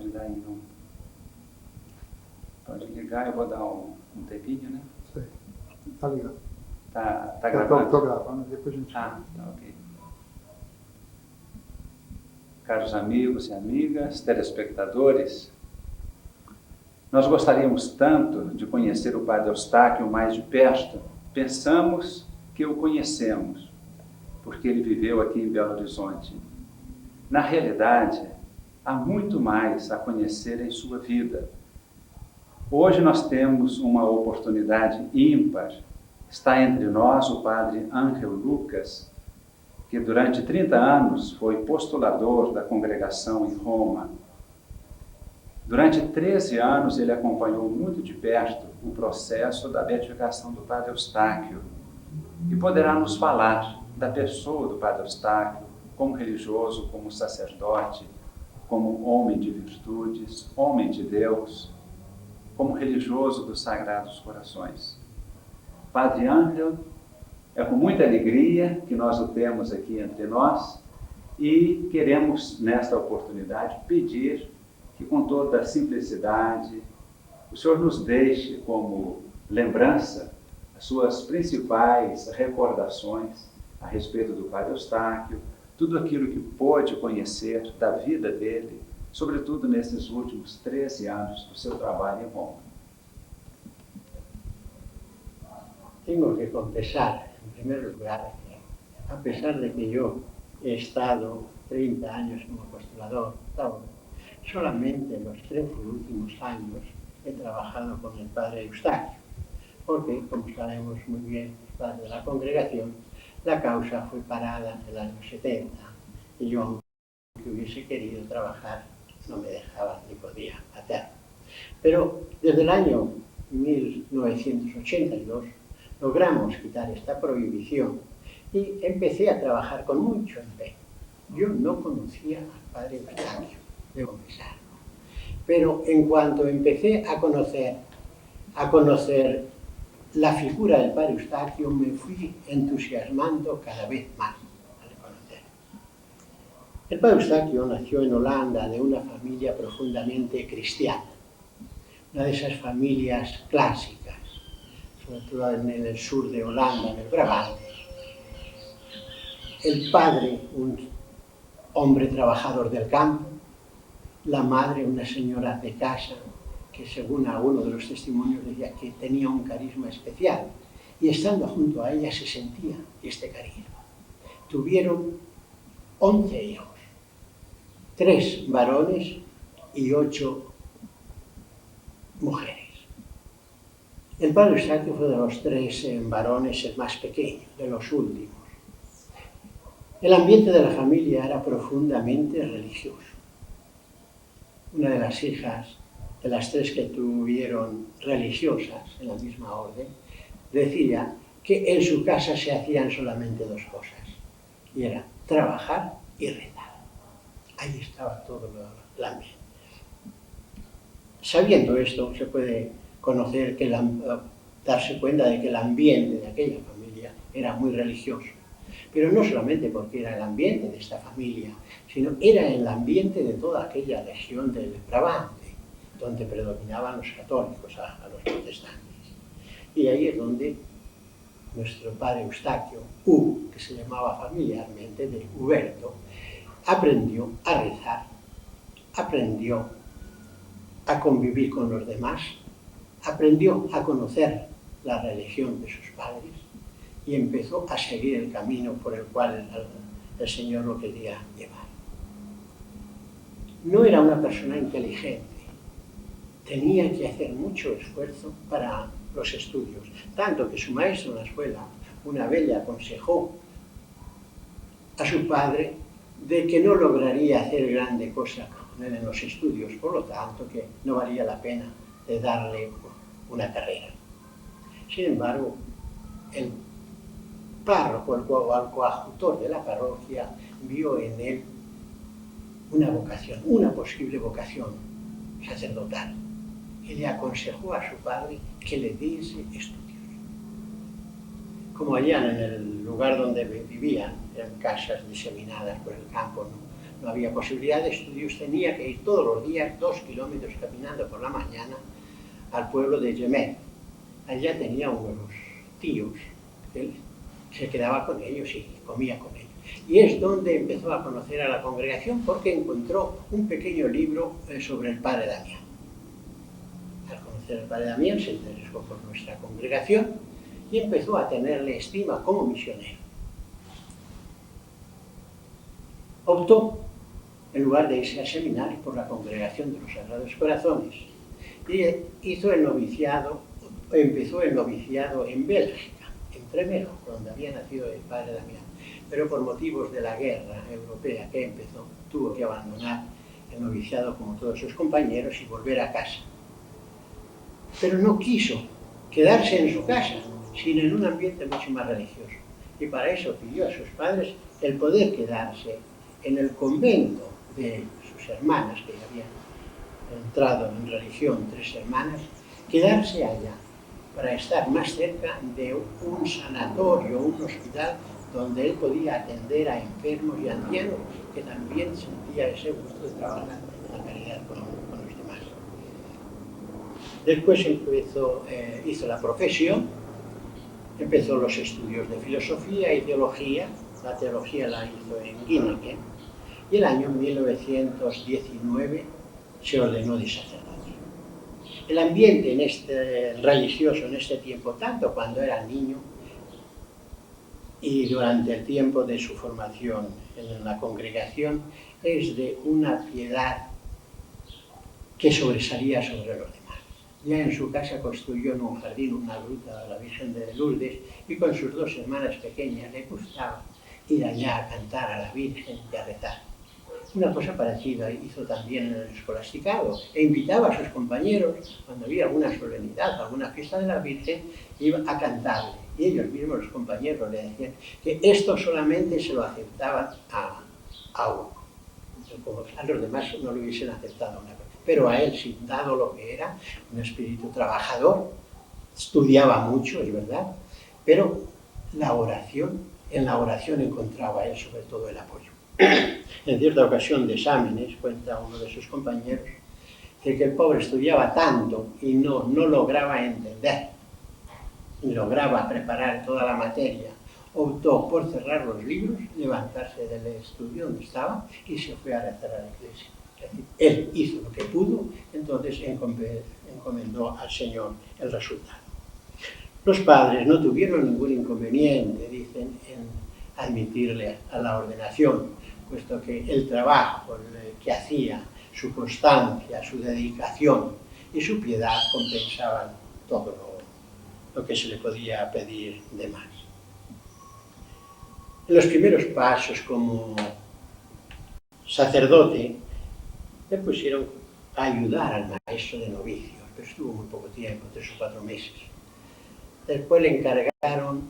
Pode dar aí, não? Pode ligar, eu vou dar um tempinho, né? Sei. Tá ligado. Tá gravando? Tô gravando, depois a gente... Tá ok. Caros amigos e amigas, telespectadores, nós gostaríamos tanto de conhecer o Padre Eustáquio mais de perto. Pensamos que o conhecemos, porque ele viveu aqui em Belo Horizonte. Na realidade, há muito mais a conhecer em sua vida. Hoje nós temos uma oportunidade ímpar. Está entre nós o Padre Ángel Lucas, que durante 30 anos foi postulador da congregação em Roma. Durante 13 anos ele acompanhou muito de perto o processo da beatificação do Padre Eustáquio e poderá nos falar da pessoa do Padre Eustáquio como religioso, como sacerdote, como homem de virtudes, homem de Deus, como religioso dos Sagrados Corações. Padre Ángel, é com muita alegria que nós o temos aqui entre nós e queremos, nesta oportunidade, pedir que com toda a simplicidade o Senhor nos deixe como lembrança as suas principais recordações a respeito do Padre Eustáquio, tudo aquilo que pôde conhecer da vida dele, sobretudo nesses últimos 13 anos do seu trabalho em Roma. Tengo que confesar, en primer lugar, que a pesar de que yo he estado 30 años como postulador, solamente en los 13 últimos años he trabajado con el Padre Eustáquio, porque, como sabemos muy bien los padres de la congregación, la causa fue parada en el año 70 y yo, aunque hubiese querido trabajar, no me dejaba ni podía hacerlo. Pero desde el año 1982 logramos quitar esta prohibición y empecé a trabajar con mucho empeño. Yo no conocía al Padre Eustáquio, debo confesarlo, pero en cuanto empecé a conocer la figura del Padre Eustáquio, me fui entusiasmando cada vez más al conocer. El Padre Eustáquio nació en Holanda de una familia profundamente cristiana, una de esas familias clásicas, sobre todo en el sur de Holanda, en el Brabante. El padre, un hombre trabajador del campo, la madre, una señora de casa, que según alguno de los testimonios decía que tenía un carisma especial, y estando junto a ella se sentía este carisma. Tuvieron 11 hijos, 3 varones y 8 mujeres. El Padre Eustáquio fue de los 3 varones el más pequeño, de los últimos. El ambiente de la familia era profundamente religioso. Una de las hijas, de las 3 que tuvieron religiosas en la misma orden, decía que en su casa se hacían solamente 2 cosas, y era trabajar y rezar. Ahí estaba todo el ambiente. Sabiendo esto, se puede conocer que darse cuenta de que el ambiente de aquella familia era muy religioso. Pero no solamente porque era el ambiente de esta familia, sino era el ambiente de toda aquella región del Brabante, donde predominaban los católicos a los protestantes. Y ahí es donde nuestro Padre Eustáquio, que se llamaba familiarmente de Huberto, aprendió a rezar, aprendió a convivir con los demás, aprendió a conocer la religión de sus padres y empezó a seguir el camino por el cual el Señor lo quería llevar. No era una persona inteligente, tenía que hacer mucho esfuerzo para los estudios, tanto que su maestro en la escuela una vez le aconsejó a su padre de que no lograría hacer grande cosa con él en los estudios, por lo tanto que no valía la pena de darle una carrera. Sin embargo, el párroco, el coadjutor de la parroquia, vio en él una vocación, una posible vocación sacerdotal, y le aconsejó a su padre que le diese estudios. Como allá en el lugar donde vivían, eran casas diseminadas por el campo, no había posibilidad de estudios, tenía que ir todos los días 2 kilómetros caminando por la mañana al pueblo de Yemet. Allá tenía unos tíos, él se quedaba con ellos y comía con ellos. Y es donde empezó a conocer a la congregación, porque encontró un pequeño libro sobre el padre Damián. Al conocer al padre Damián se interesó por nuestra congregación y empezó a tenerle estima como misionero. Optó, en lugar de irse al seminario, por la congregación de los Sagrados Corazones. Y hizo el noviciado, empezó el noviciado en Bélgica, en Tremelo, donde había nacido el padre Damián. Pero por motivos de la guerra europea que empezó, tuvo que abandonar el noviciado como todos sus compañeros y volver a casa. Pero no quiso quedarse en su casa, sino en un ambiente mucho más religioso. Y para eso pidió a sus padres el poder quedarse en el convento de sus hermanas, que habían entrado en religión, 3 hermanas, quedarse allá para estar más cerca de un sanatorio, un hospital, donde él podía atender a enfermos y ancianos que también sentía ese gusto de trabajar en la caridad con los demás. Después hizo la profesión, empezó los estudios de filosofía y teología. La teología la hizo en Guinea, y el año 1919 se ordenó de sacerdote. El ambiente religioso en este tiempo, tanto cuando era niño y durante el tiempo de su formación en la congregación, es de una piedad que sobresalía sobre los demás. Ya en su casa construyó en un jardín una gruta a la Virgen de Lourdes, y con sus 2 hermanas pequeñas le gustaba ir allá a cantar a la Virgen y a rezar. Una cosa parecida hizo también en el escolasticado, e invitaba a sus compañeros, cuando había alguna solemnidad, alguna fiesta de la Virgen, iba a cantarle. Y ellos mismos, los compañeros, le decían que esto solamente se lo aceptaban a uno. Como a los demás no lo hubiesen aceptado una cosa. Pero a él, sí, dado lo que era, un espíritu trabajador, estudiaba mucho, es verdad, pero en la oración encontraba él sobre todo el apoyo. En cierta ocasión de exámenes, cuenta uno de sus compañeros, que el pobre estudiaba tanto y no lograba entender, ni lograba preparar toda la materia. Optó por cerrar los libros, levantarse del estudio donde estaba y se fue a rezar a la iglesia. Es decir, él hizo lo que pudo, entonces encomendó al Señor el resultado. Los padres no tuvieron ningún inconveniente, dicen, en admitirle a la ordenación, puesto que el trabajo que hacía, su constancia, su dedicación y su piedad compensaban todo lo que se le podía pedir de más. En los primeros pasos como sacerdote, le pusieron a ayudar al maestro de novicios, pero estuvo muy poco tiempo, 3 o 4 meses. Después le encargaron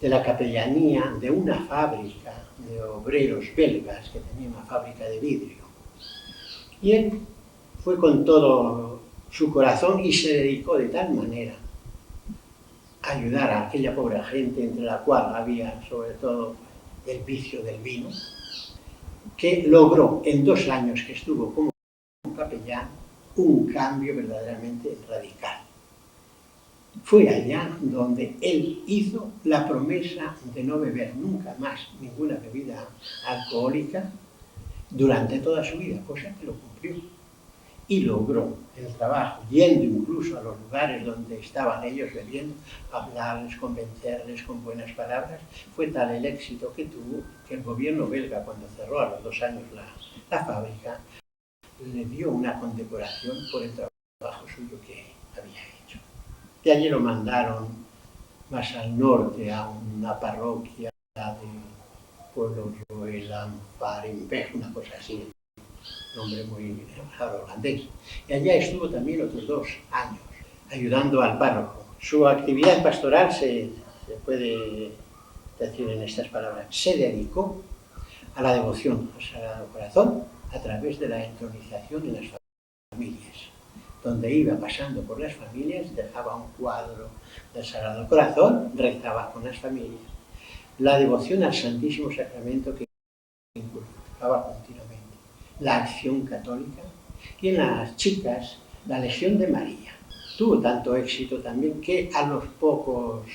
de la capellanía de una fábrica de obreros belgas que tenía una fábrica de vidrio. Y él fue con todo su corazón y se dedicó de tal manera a ayudar a aquella pobre gente, entre la cual había sobre todo el vicio del vino, que logró en 2 años que estuvo como capellán un cambio verdaderamente radical. Fue allá donde él hizo la promesa de no beber nunca más ninguna bebida alcohólica durante toda su vida, cosa que lo cumplió. Y logró el trabajo, yendo incluso a los lugares donde estaban ellos bebiendo, hablarles, convencerles con buenas palabras. Fue tal el éxito que tuvo que el gobierno belga, cuando cerró a los 2 años la fábrica, le dio una condecoración por el trabajo suyo que había hecho. De allí lo mandaron más al norte, a una parroquia de pueblo Joelan-Farenberg, una cosa así, nombre muy holandés. Y allá estuvo también otros 2 años, ayudando al párroco. Su actividad pastoral se puede decir en estas palabras: se dedicó a la devoción al Sagrado Corazón a través de la entronización en las familias, donde iba pasando por las familias, dejaba un cuadro del Sagrado Corazón, rezaba con las familias. La devoción al Santísimo Sacramento que inculcaba continuamente. la Acción Católica, y en las chicas la Legión de María. Tuvo tanto éxito también que a los pocos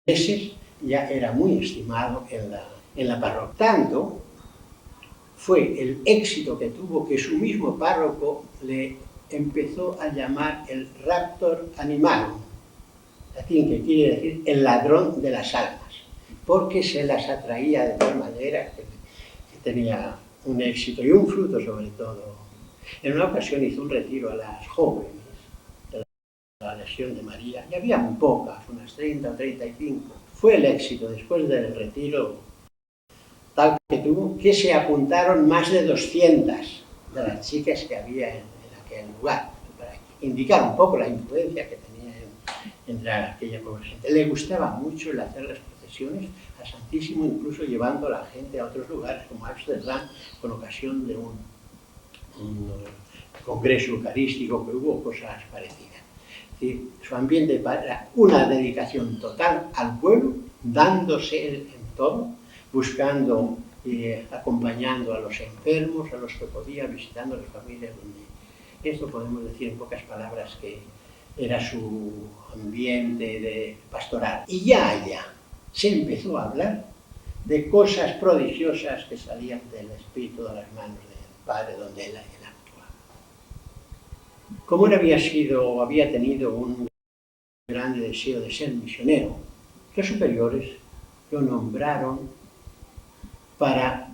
meses ya era muy estimado en la parroquia. Tanto fue el éxito que tuvo que su mismo párroco le empezó a llamar el raptor animalum, latín, que quiere decir el ladrón de las almas, porque se las atraía de tal manera que tenía un éxito y un fruto sobre todo. En una ocasión hizo un retiro a las jóvenes de la Legión de María, y había muy pocas, unas 30 o 35. Fue el éxito después del retiro tal que tuvo que se apuntaron más de 200 de las chicas que había en aquel lugar, para indicar un poco la influencia que tenía entre aquella pobre gente. Le gustaba mucho el hacer las procesiones a Santísimo, incluso llevando a la gente a otros lugares como Ámsterdam, con ocasión de un congreso eucarístico que hubo, cosas parecidas. Es decir, su ambiente era una dedicación total al pueblo, dándose él en todo, buscando y acompañando a los enfermos, a los que podía, visitando a las familias donde... Esto podemos decir en pocas palabras que era su ambiente de pastoral. Y ya se empezó a hablar de cosas prodigiosas que salían del Espíritu de las manos del Padre donde él actuaba. Como él había tenido un grande deseo de ser misionero, los superiores lo nombraron para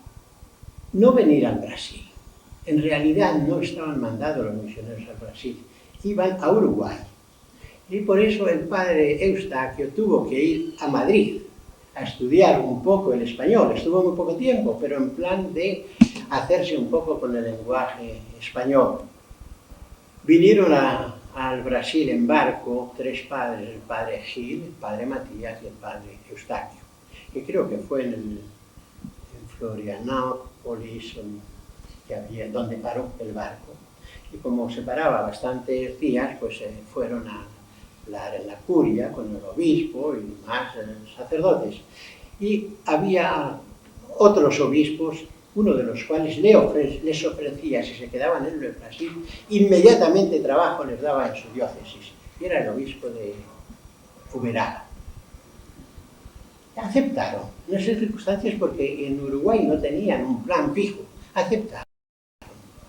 no venir al Brasil. En realidad no estaban mandados los misioneros al Brasil, iban a Uruguay. Y por eso el padre Eustaquio tuvo que ir a Madrid a estudiar un poco el español. Estuvo muy poco tiempo, pero en plan de hacerse un poco con el lenguaje español. Vinieron al Brasil en barco 3 padres, el padre Gil, el padre Matías y el padre Eustaquio, que creo que fue en Florianópolis, donde paró el barco. Y como se paraba bastantes días, pues fueron a hablar en la curia con el obispo y más sacerdotes. Y había otros obispos, uno de los cuales les ofrecía, si se quedaban en el Brasil, inmediatamente trabajo les daba en su diócesis. Y era el obispo de Uberaba. Aceptaron, en esas circunstancias, porque en Uruguay no tenían un plan fijo. Aceptaron.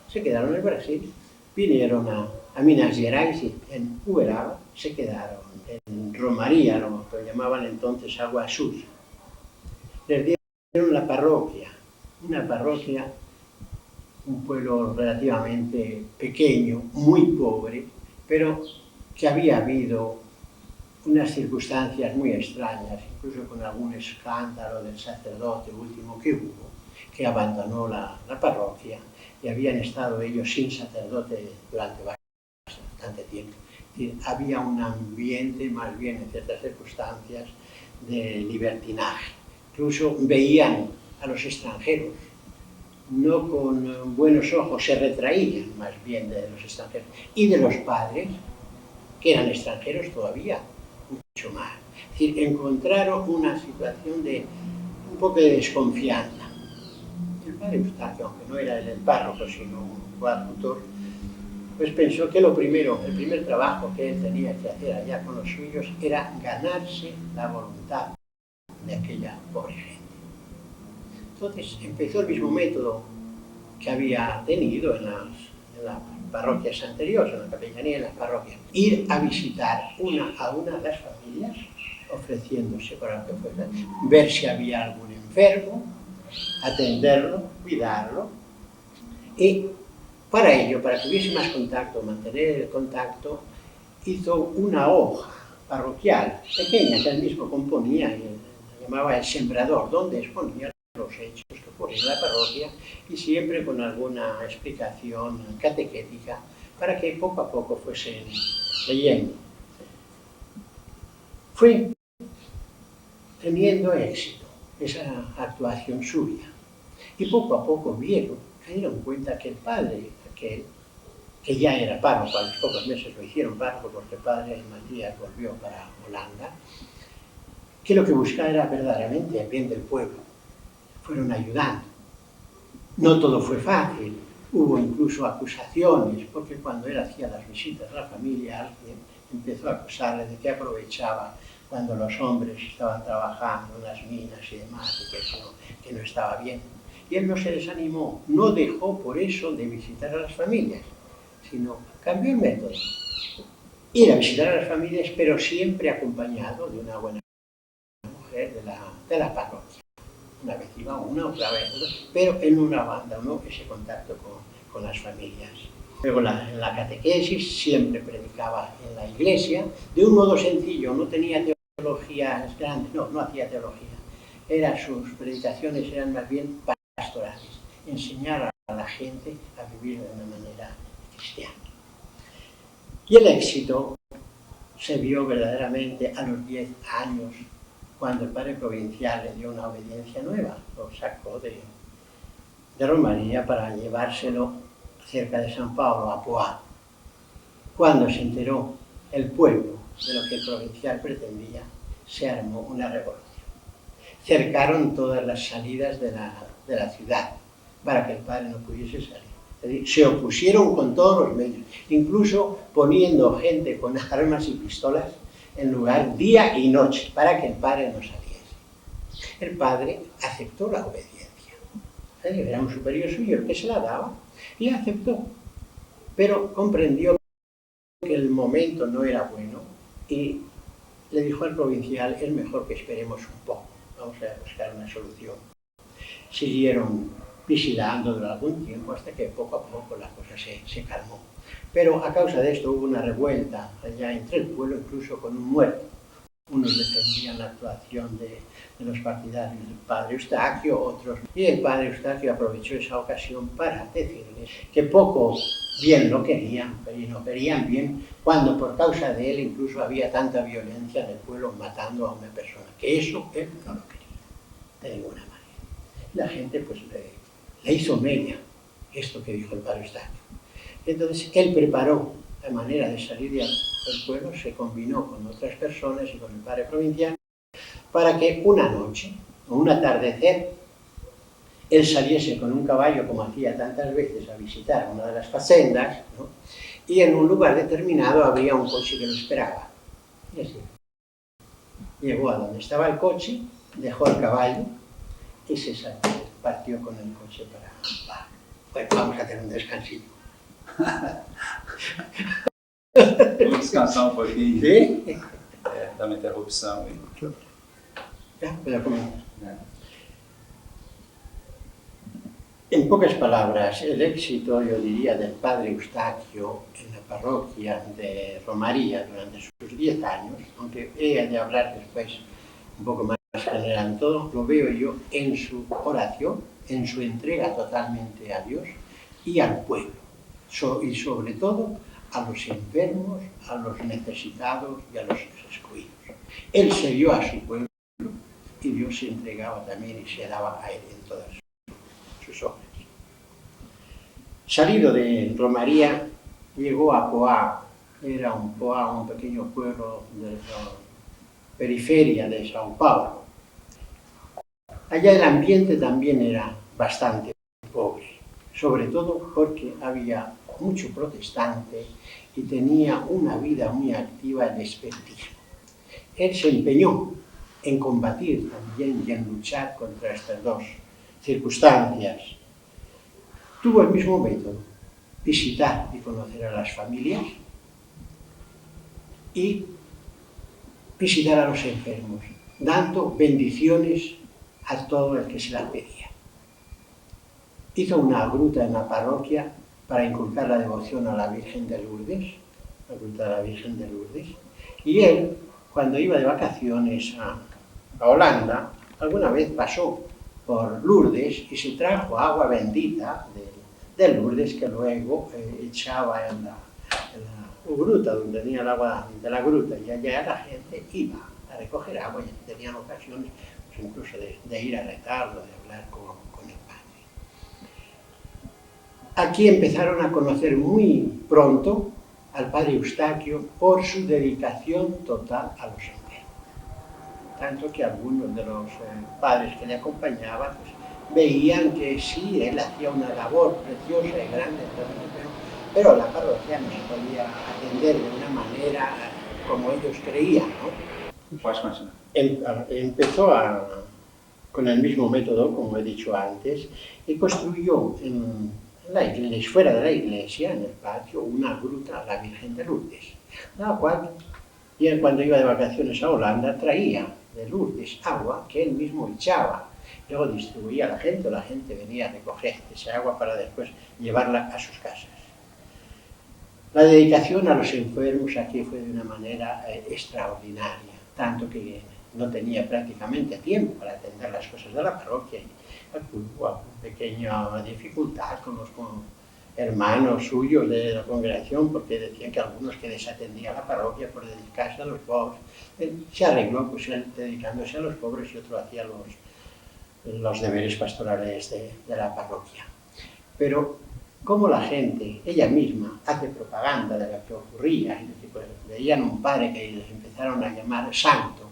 Se quedaron en el Brasil, vinieron a Minas Gerais y en Uberaba se quedaron. En Romaría, lo que llamaban entonces Agua Sucia. Les dieron la parroquia, una parroquia, un pueblo relativamente pequeño, muy pobre, pero que había habido unas circunstancias muy extrañas, incluso con algún escándalo del sacerdote último que hubo, que abandonó la parroquia, y habían estado ellos sin sacerdote durante bastante tiempo. Es decir, había un ambiente, más bien en ciertas circunstancias, de libertinaje. Incluso veían a los extranjeros, no con buenos ojos, se retraían más bien de los extranjeros. Y de los padres, que eran extranjeros todavía, mucho más. Es decir, encontraron una situación de un poco de desconfianza. El padre Eustaquio, aunque no era el párroco, sino un coadjutor, pues pensó que el primer trabajo que él tenía que hacer allá con los suyos era ganarse la voluntad de aquella pobre gente. Entonces empezó el mismo método que había tenido en las parroquias anteriores, en la capellanía y en las parroquias. Ir a visitar una a una las familias, ofreciéndose para que fuera, ver si había algún enfermo, atenderlo, cuidarlo, y para ello, para que hubiese más contacto, mantener el contacto, hizo una hoja parroquial pequeña que él mismo componía, y llamaba el sembrador, donde exponía los hechos que ocurrían en la parroquia y siempre con alguna explicación catequética para que poco a poco fuesen leyendo. Fue teniendo éxito esa actuación suya y poco a poco se dieron cuenta que el padre, aquel, que ya era párroco, a los pocos meses lo hicieron párroco porque el padre Matías volvió para Holanda, que lo que buscaba era verdaderamente el bien del pueblo. Fueron ayudando. No todo fue fácil, hubo incluso acusaciones, porque cuando él hacía las visitas a la familia, alguien empezó a acusarle de que aprovechaba cuando los hombres estaban trabajando en las minas y demás, y que no estaba bien. Y él no se desanimó, no dejó por eso de visitar a las familias, sino cambió el método. Ir a visitar a las familias, pero siempre acompañado de una buena mujer de la parroquia. Una vez iba una, otra vez otra, pero en una banda, ¿no? Ese contacto con las familias. Luego en la catequesis siempre predicaba en la iglesia, de un modo sencillo, no tenía teologías grandes, no hacía teología. Sus predicaciones eran más bien pastorales, enseñar a la gente a vivir de una manera cristiana. Y el éxito se vio verdaderamente a los 10 años, cuando el padre provincial le dio una obediencia nueva, lo sacó de Romaría para llevárselo cerca de San Pablo, a Poá. Cuando se enteró el pueblo de lo que el provincial pretendía, se armó una revolución. Cercaron todas las salidas de la ciudad para que el padre no pudiese salir. Es decir, se opusieron con todos los medios, incluso poniendo gente con armas y pistolas en lugar día y noche, para que el padre no saliese. El padre aceptó la obediencia. Era un superior suyo el que se la daba, y aceptó. Pero comprendió que el momento no era bueno y le dijo al provincial: es mejor que esperemos un poco, vamos a buscar una solución. Siguieron vigilando durante algún tiempo hasta que poco a poco la cosa se calmó. Pero a causa de esto hubo una revuelta allá entre el pueblo, incluso con un muerto. Unos defendían la actuación de los partidarios del padre Eustaquio, otros. Y el padre Eustaquio aprovechó esa ocasión para decirles que poco bien lo querían, y no querían bien, cuando por causa de él incluso había tanta violencia en el pueblo, matando a una persona, que eso él no lo quería, de ninguna manera. La gente pues le hizo media esto que dijo el padre Eustaquio. Entonces él preparó la manera de salir del pueblo, se combinó con otras personas y con el padre provincial, para que una noche o un atardecer él saliese con un caballo, como hacía tantas veces, a visitar una de las facendas, ¿no? Y en un lugar determinado había un coche que lo esperaba. Y así llegó a donde estaba el coche, dejó el caballo y se salió, partió con el coche para... Bueno, vamos a tener un descansito. Vamos descansar um pouquinho. ¿Sí? Dar uma interrupção. Ya, puedo comentar. En pocas palabras, el éxito, yo diría, del padre Eustaquio en la parroquia de Romaría durante sus 10 años, aunque he de hablar después un poco más general en todo, lo veo yo en su oración, en su entrega totalmente a Dios y al pueblo, y sobre todo a los enfermos, a los necesitados y a los excluidos. Él se dio a su pueblo y Dios se entregaba también y se daba a él en todas sus obras. Salido de Romaría, llegó a Poá. Era un pequeño pueblo de la periferia de São Paulo. Allá el ambiente también era bastante pobre, sobre todo porque había mucho protestante y tenía una vida muy activa el espiritismo. Él se empeñó en combatir también y en luchar contra estas dos circunstancias. Tuvo el mismo método: visitar y conocer a las familias y visitar a los enfermos, dando bendiciones a todo el que se las pedía. Hizo una gruta en la parroquia para inculcar la devoción a la Virgen de Lourdes, la gruta de la Virgen de Lourdes, y él, cuando iba de vacaciones a Holanda, alguna vez pasó por Lourdes y se trajo agua bendita de Lourdes, que luego echaba en la gruta, donde tenía el agua de la gruta, y allá la gente iba a recoger agua y tenían ocasiones pues, incluso de ir a retarlo, de hablar con el padre. Aquí empezaron a conocer muy pronto al padre Eustaquio por su dedicación total a los enfermos. Tanto que algunos de los padres que le acompañaban pues, veían que sí, él hacía una labor preciosa y grande, pero la parroquia no se podía atender de una manera como ellos creían, ¿no? Puedes continuar. Empezó con el mismo método, como he dicho antes, y construyó fuera de la iglesia, en el patio, una gruta a la Virgen de Lourdes, la cual, y cuando iba de vacaciones a Holanda, traía de Lourdes agua que él mismo echaba, luego distribuía a la gente venía a recoger esa agua para después llevarla a sus casas. La dedicación a los enfermos aquí fue de una manera extraordinaria, tanto que no tenía prácticamente tiempo para atender las cosas de la parroquia y hubo una pequeña dificultad con los hermanos suyos de la congregación porque decían que algunos que desatendían la parroquia por dedicarse a los pobres. Él se arregló pues él dedicándose a los pobres y otro hacía los deberes pastorales de la parroquia. Pero como la gente, ella misma, hace propaganda de lo que ocurría, es decir, pues, veían un padre que les empezaron a llamar santo,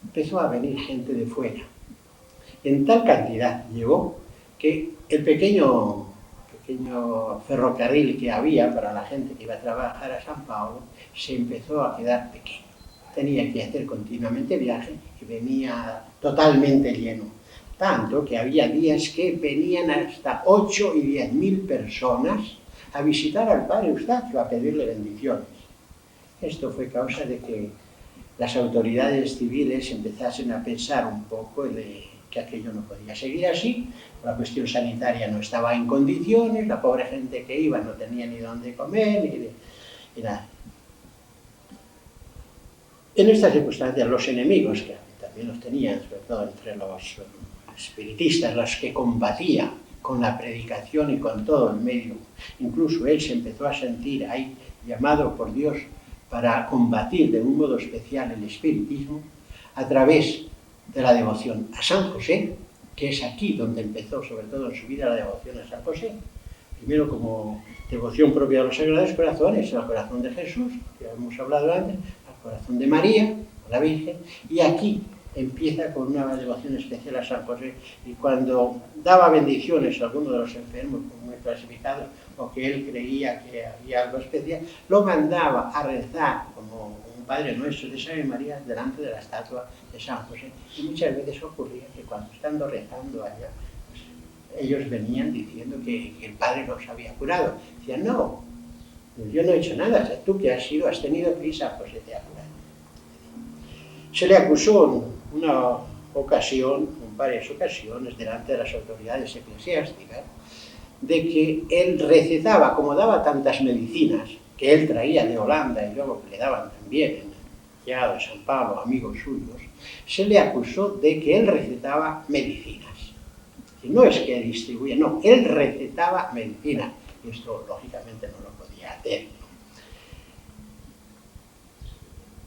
empezó a venir gente de fuera. En tal cantidad llegó que el pequeño ferrocarril que había para la gente que iba a trabajar a San Pablo se empezó a quedar pequeño. Tenía que hacer continuamente viaje y venía totalmente lleno. Tanto que había días que venían hasta 8 y 10.000 personas a visitar al padre Eustaquio, a pedirle bendiciones. Esto fue causa de que las autoridades civiles empezasen a pensar un poco de que aquello no podía seguir así, la cuestión sanitaria no estaba en condiciones, la pobre gente que iba no tenía ni dónde comer, ni nada. En estas circunstancias los enemigos, que también los tenían, sobre todo entre los espiritistas, los que combatían con la predicación y con todo el medio, incluso él se empezó a sentir ahí llamado por Dios para combatir de un modo especial el espiritismo a través de la devoción a San José, que es aquí donde empezó sobre todo en su vida la devoción a San José, primero como devoción propia de los Sagrados Corazones, al corazón de Jesús, que hemos hablado antes, al corazón de María, a la Virgen, y aquí empieza con una devoción especial a San José, y cuando daba bendiciones a alguno de los enfermos muy clasificados o que él creía que había algo especial, lo mandaba a rezar como un Padre Nuestro de San María delante de la estatua de San José. Y muchas veces ocurría que cuando estando rezando allá, pues, ellos venían diciendo que el Padre los había curado. Decían, no, yo no he hecho nada, o sea, tú que has tenido que ir, San José te ha curado. Se le acusó en una ocasión, en varias ocasiones, delante de las autoridades eclesiásticas, de que él recetaba, como daba tantas medicinas que él traía de Holanda y luego que le daban también ya de San Pablo, amigos suyos, se le acusó de que él recetaba medicinas. Y no es que distribuía, no, él recetaba medicinas. Y esto, lógicamente, no lo podía hacer.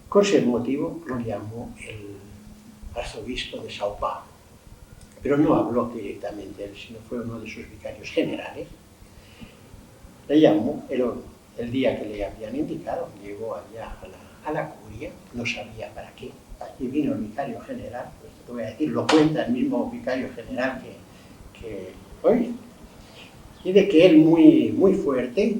Con ese motivo lo llamó el arzobispo de Sao Paulo, pero no habló directamente él, sino fue uno de sus vicarios generales. Le llamó el día que le habían indicado, llegó allá a la curia, no sabía para qué, y vino el vicario general, pues te voy a decir, lo cuenta el mismo vicario general que hoy, y de que él muy fuerte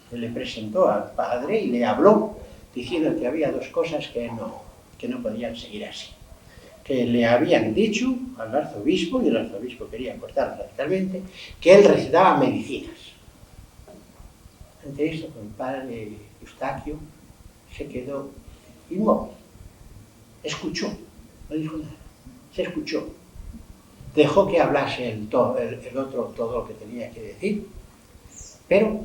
se le presentó al padre y le habló, diciendo que había dos cosas que no podían seguir así. Que le habían dicho al arzobispo, y el arzobispo quería cortar radicalmente, que él recetaba medicinas. Ante esto, el padre Eustaquio se quedó inmóvil. Escuchó, no dijo nada, se escuchó. Dejó que hablase el otro todo lo que tenía que decir, pero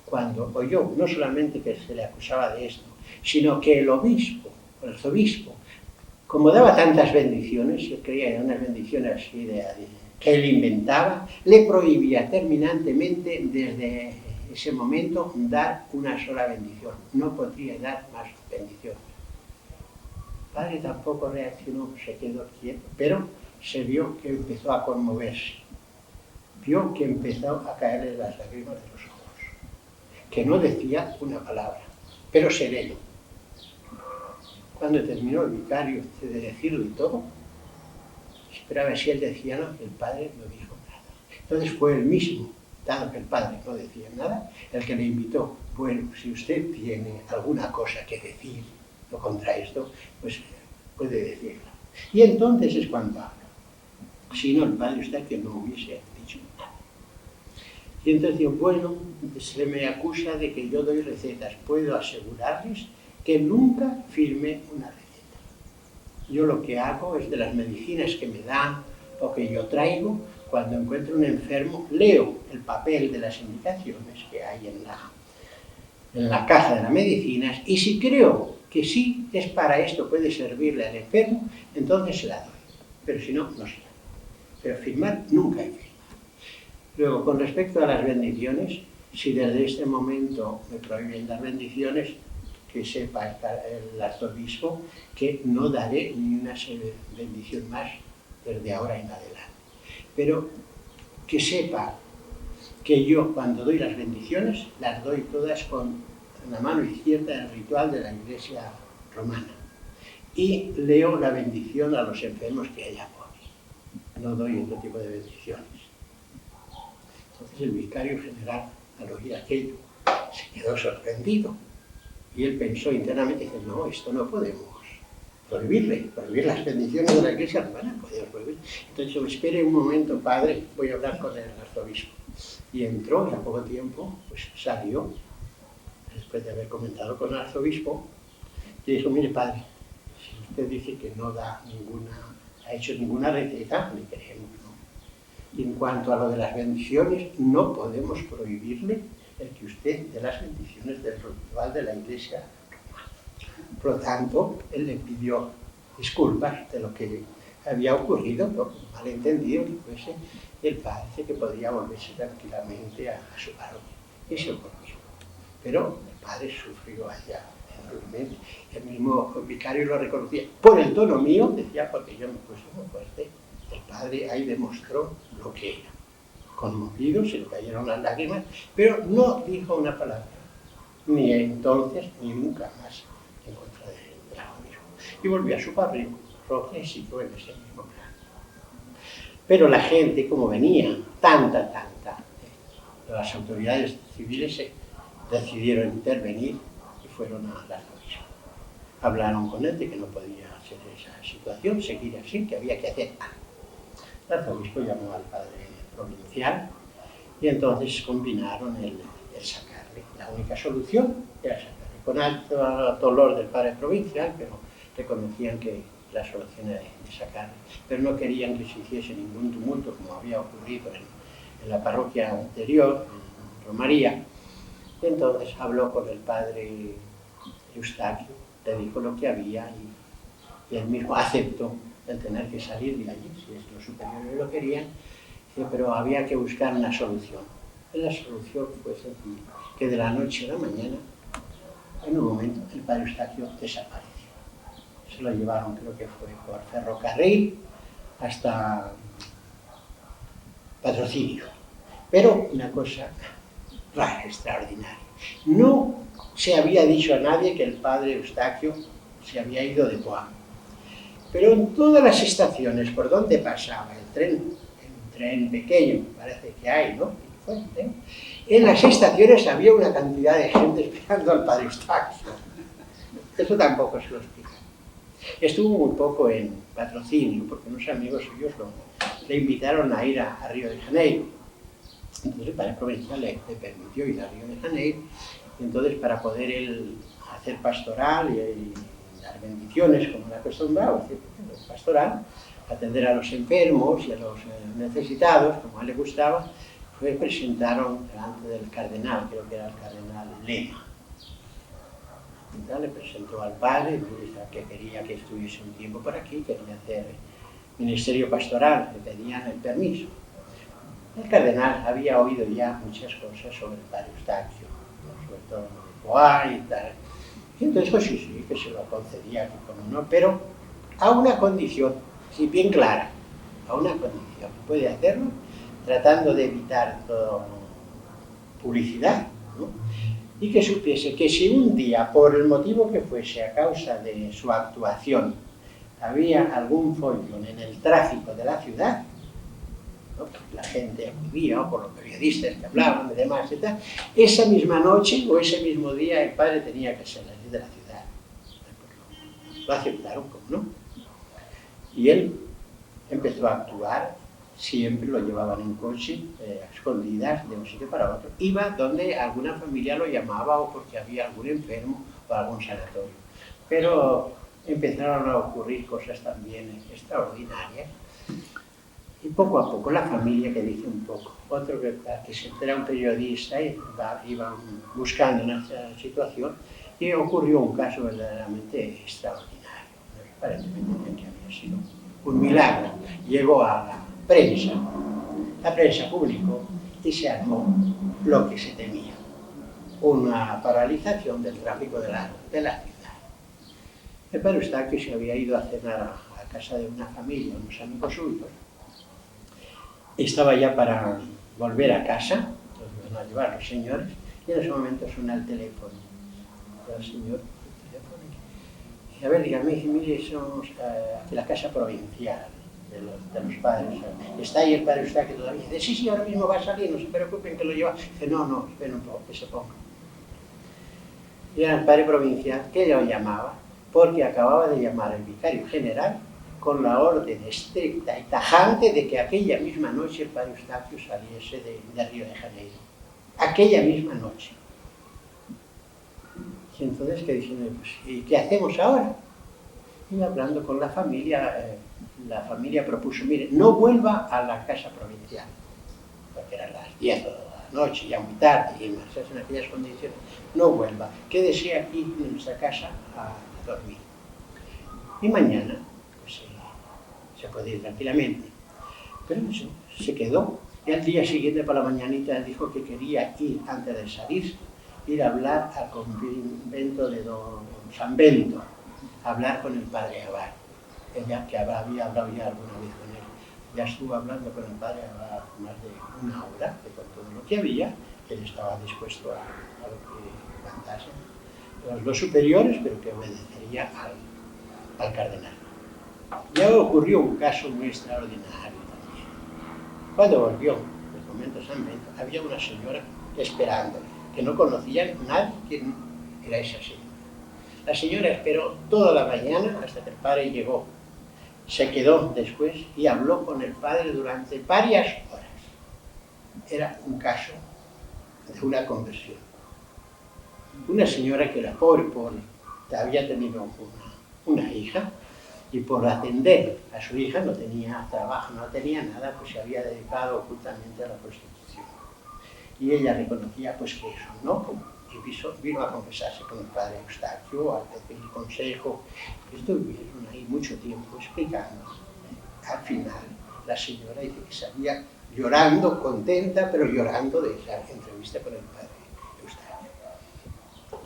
cuando oyó no solamente que se le acusaba de esto, sino que el arzobispo, como daba tantas bendiciones, yo creía en unas bendiciones así que él inventaba, le prohibía terminantemente desde ese momento dar una sola bendición. No podría dar más bendiciones. El padre tampoco reaccionó, se quedó quieto, pero se vio que empezó a conmoverse. Vio que empezó a caerle las lágrimas de los ojos, que no decía una palabra, pero sereno. Cuando terminó el vicario de decirlo y todo, Pero a ver si él decía, no, el padre no dijo nada. Entonces fue él mismo, dado que el padre no decía nada, el que le invitó. Bueno, si usted tiene alguna cosa que decir contra esto, pues puede decirla. Y entonces es cuando habla. Si no, el padre está que no hubiese dicho nada. Y entonces digo, bueno, se me acusa de que yo doy recetas. Puedo asegurarles que nunca firmé una receta. Yo lo que hago es de las medicinas que me dan o que yo traigo, cuando encuentro un enfermo, leo el papel de las indicaciones que hay en la caja de las medicinas, y si creo que sí es para esto, puede servirle al enfermo, entonces se la doy. Pero si no, no se la doy. Pero firmar, nunca he firmado. Luego, con respecto a las bendiciones, si desde este momento me prohíben las bendiciones, que sepa el arzobispo que no daré ni una bendición más desde ahora en adelante. Pero que sepa que yo, cuando doy las bendiciones, las doy todas con la mano izquierda del ritual de la Iglesia romana. Y leo la bendición a los enfermos que ella pone. No doy otro tipo de bendiciones. Entonces el vicario general, al oír aquello, se quedó sorprendido. Y él pensó internamente, dice, no, esto no podemos prohibir las bendiciones de la Iglesia romana, podemos prohibir. Entonces yo, espere un momento, padre, voy a hablar con el arzobispo. Y entró, y a poco tiempo, pues salió, después de haber comentado con el arzobispo, y dijo, mire padre, si usted dice que no ha hecho ninguna receta, le creemos, ¿no? Y en cuanto a lo de las bendiciones, no podemos prohibirle el que usted dé las bendiciones del ritual de la Iglesia romana. Por lo tanto, él le pidió disculpas de lo que había ocurrido, por malentendido que fuese, y el padre dice que podría volverse tranquilamente a su parroquia. Y se volvió. Pero el padre sufrió allá enormemente. El mismo vicario lo reconocía. Por el tono mío, decía, porque yo me puse muy fuerte, el padre ahí demostró lo que era. Conmovido, se le cayeron las lágrimas, pero no dijo una palabra, ni entonces ni nunca más en contra del arzobispo. Y volvió a su parroquia y siguió en ese mismo plan. Pero la gente, como venía tanta, las autoridades civiles decidieron intervenir y fueron al arzobispo. Hablaron con él de que no podía hacer esa situación, seguir así, que había que hacer algo. El arzobispo llamó al padre provincial y entonces combinaron el sacarle. La única solución era sacarle. Con alto dolor del padre provincial, pero reconocían que la solución era de sacarle. Pero no querían que se hiciese ningún tumulto como había ocurrido en la parroquia anterior, en Romaría. Y entonces habló con el padre Eustaquio, le dijo lo que había y él mismo aceptó el tener que salir de allí, si los superiores lo querían. Pero había que buscar una solución. La solución fue sencilla, que de la noche a la mañana, en un momento, el padre Eustaquio desapareció. Se lo llevaron, creo que fue por ferrocarril, hasta Patrocinio. Pero una cosa rara, extraordinaria. No se había dicho a nadie que el padre Eustaquio se había ido de Poix. Pero en todas las estaciones por donde pasaba el tren pequeño, parece que hay, ¿no? En las estaciones había una cantidad de gente esperando al padre Eustaquio. Eso tampoco se lo explica. Estuvo muy poco en Patrocinio, porque unos amigos suyos le invitaron a ir a Río de Janeiro. Entonces el padre provincial le permitió ir a Río de Janeiro, y entonces para poder él hacer pastoral y dar bendiciones, como era acostumbrado, pastoral, atender a los enfermos y a los necesitados, como a él le gustaba, presentaron delante del cardenal, creo que era el cardenal Lema. Le presentó al padre, que quería que estuviese un tiempo por aquí, quería hacer ministerio pastoral, le pedían el permiso. El cardenal había oído ya muchas cosas sobre el padre Eustaquio, sobre todo de Poix y tal. Y entonces, pues sí, que se lo concedía, que como no, pero a una condición, sí, bien clara, a una condición. Puede hacerlo tratando de evitar toda publicidad, ¿no? Y que supiese que si un día, por el motivo que fuese, a causa de su actuación, había algún follón en el tráfico de la ciudad, ¿no? La gente acudía, o por los periodistas que hablaban y demás y tal, esa misma noche o ese mismo día el padre tenía que salir de la ciudad. Lo aceptaron, como no. Y él empezó a actuar, siempre lo llevaban en coche, a escondidas de un sitio para otro. Iba donde alguna familia lo llamaba o porque había algún enfermo o algún sanatorio. Pero empezaron a ocurrir cosas también extraordinarias. Y poco a poco la familia, que dice un poco, otro que siempre era un periodista y iba buscando una situación, y ocurrió un caso verdaderamente extraordinario. Aparentemente que había sido un milagro. Llegó a la prensa publicó y se armó lo que se temía, una paralización del tráfico de la ciudad. El padre Eustaquio se había ido a cenar a casa de una familia, unos amigos suyos. Estaba ya para volver a casa, los iban a llevar los señores, y en ese momento suena el teléfono. El señor, y a ver, dígame, mire, somos de la casa provincial de los padres. ¿Está ahí el padre Eustaquio todavía? Dice, sí, ahora mismo va a salir, no se preocupen que lo lleva. Dice, no, esperen un poco, que se ponga. Y era el padre provincial que lo llamaba, porque acababa de llamar el vicario general con la orden estricta y tajante de que aquella misma noche el padre Eustaquio saliese de Río de Janeiro. Aquella misma noche. Y entonces, ¿qué dicen? Pues, ¿y qué hacemos ahora? Y hablando con la familia propuso, mire, no vuelva a la casa provincial, porque eran las 10 de la noche, ya muy tarde, y marcharse en aquellas condiciones, no vuelva, quédese aquí en nuestra casa a dormir. Y mañana, pues se puede ir tranquilamente. Pero eso, se quedó, y al día siguiente, por la mañanita, dijo que quería ir, antes de salir, ir a hablar al convento de don San Bento, a hablar con el padre Abad. Ella, que había hablado ya alguna vez con él, ya estuvo hablando con el padre Abad más de una hora, de con todo lo que había, él estaba dispuesto a lo que cantasen los dos superiores, pero que obedecería al cardenal. Ya ocurrió un caso muy extraordinario también. Cuando volvió del convento de San Bento, había una señora esperándole, que no conocía nadie quién era esa señora. La señora esperó toda la mañana hasta que el padre llegó. Se quedó después y habló con el padre durante varias horas. Era un caso de una conversión. Una señora que era pobre, había tenido una hija, y por atender a su hija no tenía trabajo, no tenía nada, pues se había dedicado ocultamente a la prostitución. Y ella reconocía pues que eso no, y vino a confesarse con el padre Eustaquio, a pedir consejo. Estuvieron ahí mucho tiempo explicando. Al final, la señora dice que salía llorando, contenta, pero llorando de esa entrevista con el padre Eustaquio.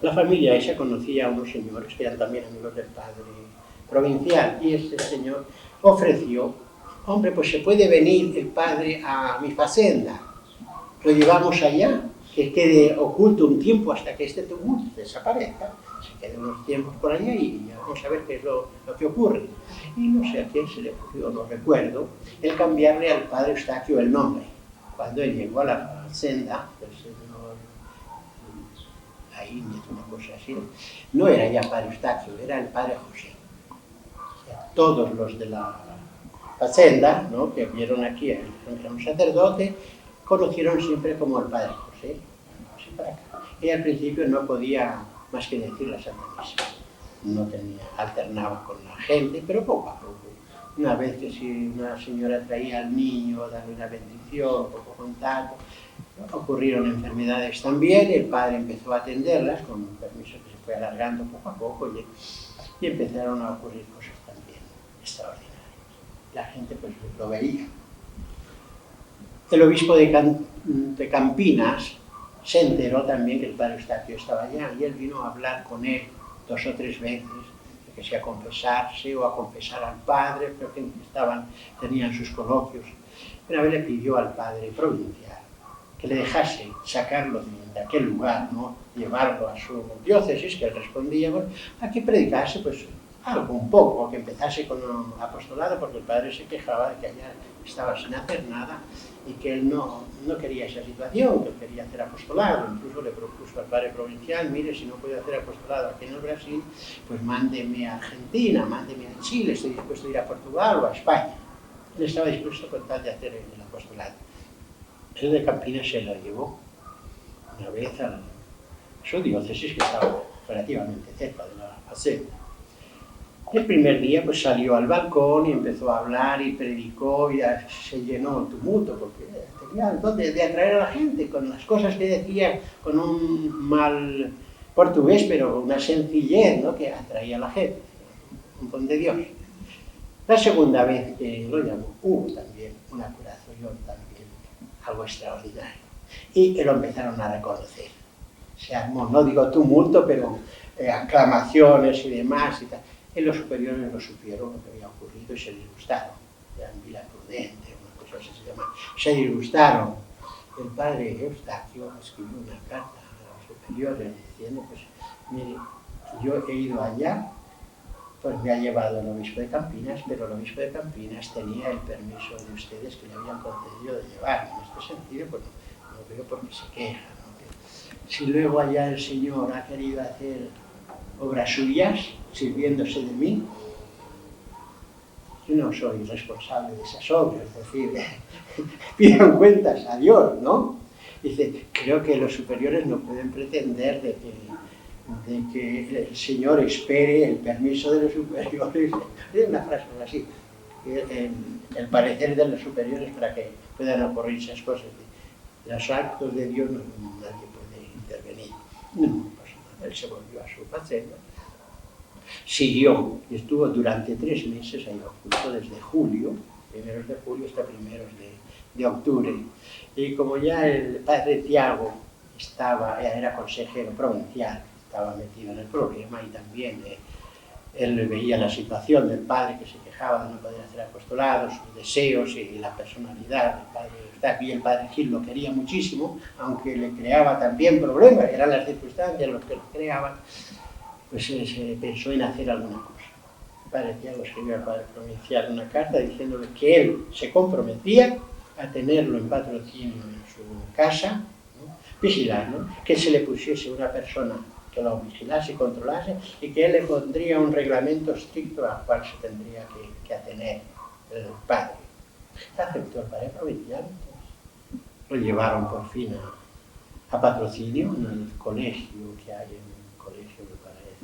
La familia esa conocía a unos señores que eran también amigos del padre provincial, y este señor ofreció, hombre, pues se puede venir el padre a mi facenda, lo llevamos allá, que quede oculto un tiempo hasta que este tumulto desaparezca, se quede unos tiempos por allá y vamos a ver qué es lo que ocurre. Y no sé a quién se le ocurrió, no recuerdo, el cambiarle al padre Eustaquio el nombre. Cuando él llegó a la senda del señor ahí, una cosa así, no era ya padre Eustaquio, era el padre José. O sea, todos los de la hacienda, ¿no?, que vieron aquí, era un sacerdote, conocieron siempre como el padre José. Y al principio no podía más que decir la Santa Misa. No alternaba con la gente, pero poco a poco. Una vez que si una señora traía al niño, darle una bendición, poco contacto, ocurrieron enfermedades también, el padre empezó a atenderlas, con un permiso que se fue alargando poco a poco, y empezaron a ocurrir cosas también extraordinarias. La gente pues lo veía. El obispo de Campinas se enteró también que el padre Eustaquio estaba allá, y él vino a hablar con él 2 o 3 veces, que sea a confesarse o a confesar al padre, pero que tenían sus coloquios. Una vez le pidió al padre provincial que le dejase sacarlo de aquel lugar, ¿no?, llevarlo a su diócesis, que él respondía, bueno, a que predicase pues algo, un poco, que empezase con un apostolado, porque el padre se quejaba de que allá estaba sin hacer nada y que él no quería esa situación, que él quería hacer apostolado. Incluso le propuso al padre provincial: mire, si no puede hacer apostolado aquí en el Brasil, pues mándeme a Argentina, mándeme a Chile, estoy dispuesto a ir a Portugal o a España. Él estaba dispuesto con tal de hacer el apostolado. El de Campinas se lo llevó una vez a su diócesis, que estaba relativamente cerca de la Facenda. El primer día pues salió al balcón y empezó a hablar y predicó, y se llenó el tumulto, porque tenía el don de atraer a la gente con las cosas que decía, con un mal portugués, pero una sencillez, ¿no?, que atraía a la gente, un don de Dios. La segunda vez que lo llamó, hubo también una curación, también algo extraordinario, y lo empezaron a reconocer. Se armó, no digo tumulto, pero aclamaciones y demás y tal. Y los superiores lo supieron lo que había ocurrido y se disgustaron. Eran Vila Prudente, unas cosas así se llaman. Se disgustaron. El padre Eustaquio escribió una carta a los superiores diciendo: pues mire, yo he ido allá, pues me ha llevado el obispo de Campinas, pero el obispo de Campinas tenía el permiso de ustedes que le habían concedido de llevarme. En este sentido, pues no veo por qué se queja, ¿no? Si luego allá el Señor ha querido hacer obras suyas, sirviéndose de mí, yo no soy responsable de esas obras, es decir, pidan cuentas a Dios, ¿no? Dice, creo que los superiores no pueden pretender de que el Señor espere el permiso de los superiores. Es una frase así, el parecer de los superiores para que puedan ocurrir esas cosas. Los actos de Dios nadie puede intervenir. No pasó nada. Él se volvió a su faceta, siguió y estuvo durante 3 meses ahí oculto, desde julio, primeros de julio hasta primeros de octubre. Y como ya el padre Tiago era consejero provincial, estaba metido en el problema, y también él veía la situación del padre que se quejaba de no poder hacer apostolado, sus deseos y la personalidad del padre Eustaquio, y el padre Gil lo quería muchísimo, aunque le creaba también problemas, eran las circunstancias los que lo creaban, pues se pensó en hacer alguna cosa. El padre Tiago escribió al padre provincial una carta diciéndole que él se comprometía a tenerlo en patrocinio en su casa, ¿no?, vigilarlo, que se le pusiese una persona que lo vigilase y controlase, y que él le pondría un reglamento estricto al cual se tendría que atener el padre. Aceptó el padre provincial, lo llevaron por fin a patrocinio en el colegio que hay, en el colegio, me parece,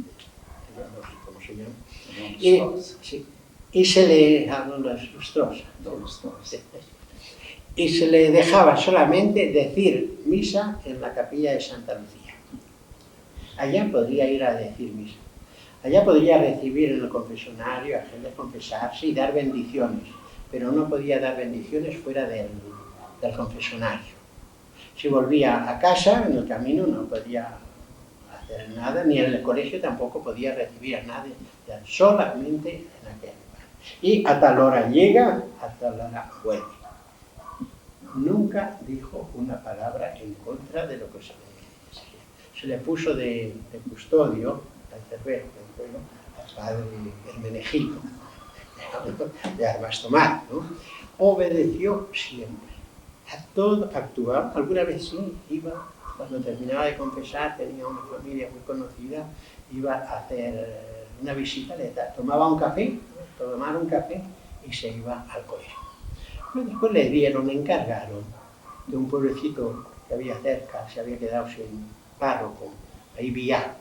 no sé cómo se llama, y se le y se le dejaba solamente decir misa en la capilla de Santa Lucía. Allá podría ir a decir misa. Allá podría recibir en el confesionario a gente, confesarse y dar bendiciones, pero no podía dar bendiciones fuera del confesionario. Si volvía a casa, en el camino, no podía hacer nada, ni en el colegio tampoco podía recibir a nadie, solamente en aquel lugar. Y a tal hora llega, a tal hora vuelve. Nunca dijo una palabra en contra de lo que se le puso de custodio al Cervero, al padre Hermenegildo, de Armas Tomar, ¿no? Obedeció siempre. A todo actuaba. Alguna vez sí iba, cuando terminaba de confesar, tenía una familia muy conocida, iba a hacer una visita, tomaba un café y se iba al colegio. Pero después le encargaron de un pueblecito que había cerca, se había quedado sin párroco, ahí Villá.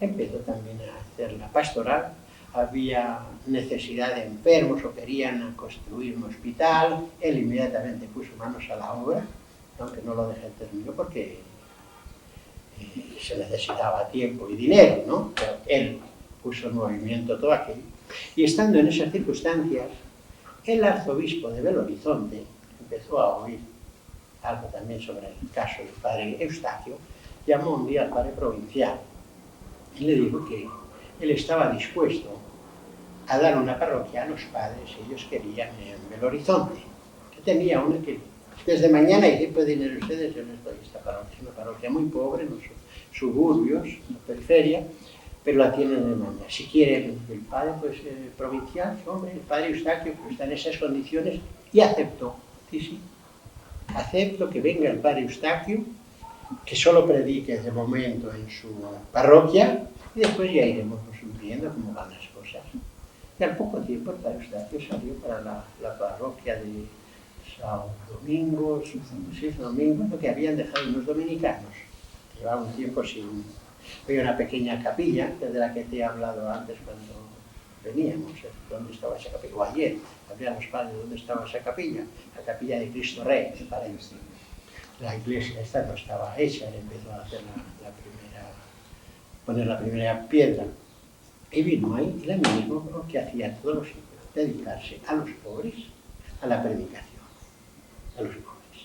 Empezó también a hacer la pastoral, había necesidad de enfermos o querían construir un hospital, él inmediatamente puso manos a la obra, aunque no lo dejé terminar porque se necesitaba tiempo y dinero, ¿no? Pero él puso en movimiento todo aquello. Y estando en esas circunstancias, el arzobispo de Belo Horizonte empezó a oír algo también sobre el caso del padre Eustaquio, llamó un día al padre provincial y le dijo que él estaba dispuesto a dar una parroquia a los padres que ellos querían en Belo Horizonte, que tenía una que desde mañana y pueden ir ustedes, yo les doy esta parroquia, es una parroquia muy pobre, en los suburbios, en la periferia, pero la tienen en mañana. Si quiere el padre pues, provincial, hombre, el padre Eustaquio pues, está en esas condiciones y aceptó. Sí, sí, acepto que venga el padre Eustaquio, que solo predique de momento en su parroquia y después ya iremos viendo cómo van las cosas. Y al poco tiempo el padre Eustaquio salió para la parroquia de San Domingo, lo que habían dejado unos dominicanos. Llevaba un tiempo sin... Había una pequeña capilla, de la que te he hablado antes cuando veníamos, ¿dónde estaba esa capilla? O ayer, había los padres, ¿dónde estaba esa capilla? La capilla de Cristo Rey, me parece. La iglesia esta no estaba hecha, él empezó a hacer poner la primera piedra. Y vino ahí, y la mismo lo que hacía todos los hijos, dedicarse a los pobres, a la predicación, a los pobres.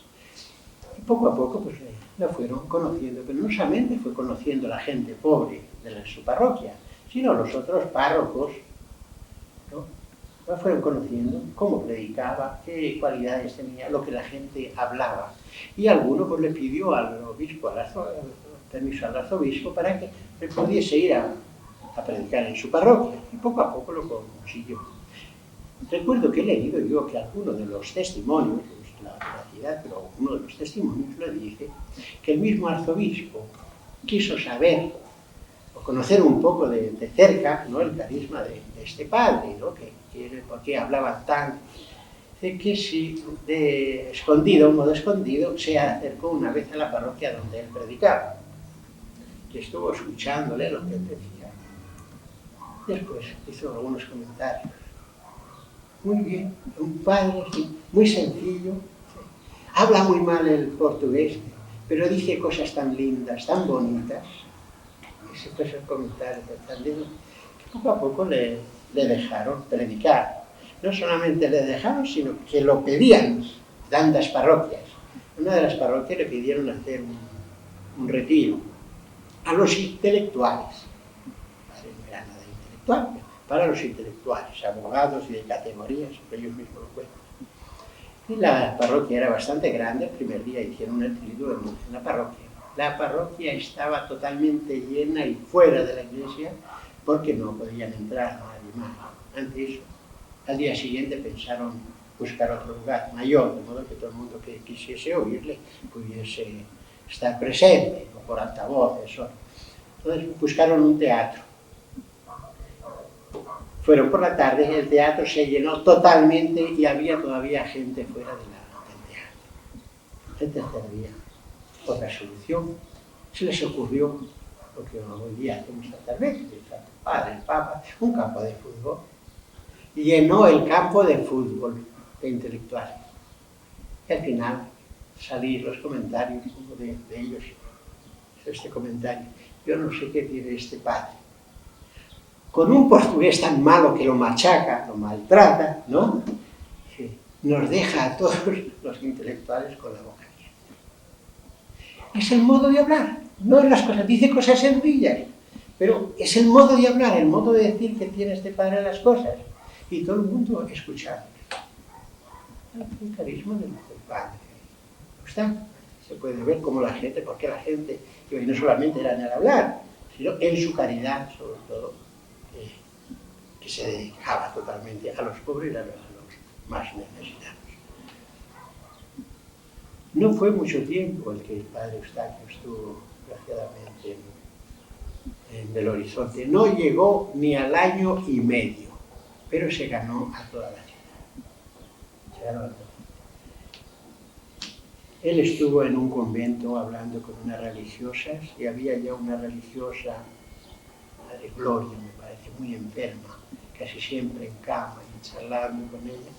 Y poco a poco pues la fueron conociendo, pero no solamente fue conociendo la gente pobre de su parroquia, sino los otros párrocos, ¿no? La fueron conociendo cómo predicaba, qué cualidades tenía, lo que la gente hablaba. Y alguno pues le pidió al obispo, permiso al arzobispo para que él pudiese ir a predicar en su parroquia. Y poco a poco lo consiguió. Recuerdo que he leído yo que alguno de los testimonios, la veracidad, pero uno de los testimonios lo dice, que el mismo arzobispo quiso saber o conocer un poco de cerca, ¿no?, el carisma de este padre, ¿no?, por qué hablaba tan, de que si de escondido, un modo escondido, se acercó una vez a la parroquia donde él predicaba, que estuvo escuchándole lo que él decía. Después hizo algunos comentarios. Muy bien, un padre muy sencillo, habla muy mal el portugués, pero dice cosas tan lindas, tan bonitas. Ese fue el comentario que poco a poco le dejaron predicar. No solamente le dejaron, sino que lo pedían tantas parroquias. En una de las parroquias le pidieron hacer un retiro a los intelectuales. No era nada intelectual, para los intelectuales, abogados y de categorías, ellos mismos lo cuentan. Y la parroquia era bastante grande. El primer día hicieron el retiro en la parroquia. La parroquia estaba totalmente llena y fuera de la iglesia porque no podían entrar nadie más. Ante eso, al día siguiente pensaron buscar otro lugar mayor, de modo que todo el mundo que quisiese oírle pudiese estar presente, o por altavoces. Entonces buscaron un teatro. Fueron por la tarde, el teatro se llenó totalmente y había todavía gente fuera del teatro. El tercer día, otra solución. Se les ocurrió lo que hoy día hacemos tantas veces, el padre, el papa, un campo de fútbol. Y llenó el campo de fútbol de intelectuales. Y al final salían los comentarios, uno de ellos, este comentario: yo no sé qué tiene este padre. Con un portugués tan malo que lo machaca, lo maltrata, ¿no?, nos deja a todos los intelectuales con la boca abierta. Es el modo de hablar, no es las cosas, dice cosas sencillas, pero es el modo de hablar, el modo de decir que tiene este padre las cosas, y todo el mundo escuchando. El carisma del padre. ¿Está? Se puede ver cómo la gente, porque la gente, y no solamente era en el hablar, sino en su caridad, sobre todo, que se dedicaba totalmente a los pobres y a los más necesitados. No fue mucho tiempo el que el padre Eustaquio estuvo, desgraciadamente, en Belo Horizonte. No llegó ni al año y medio, pero se ganó a toda la ciudad. Se ganó a toda la ciudad. Él estuvo en un convento hablando con unas religiosas, y había ya una religiosa, Madre Gloria, me parece, muy enferma, casi siempre en cama y charlando con ella.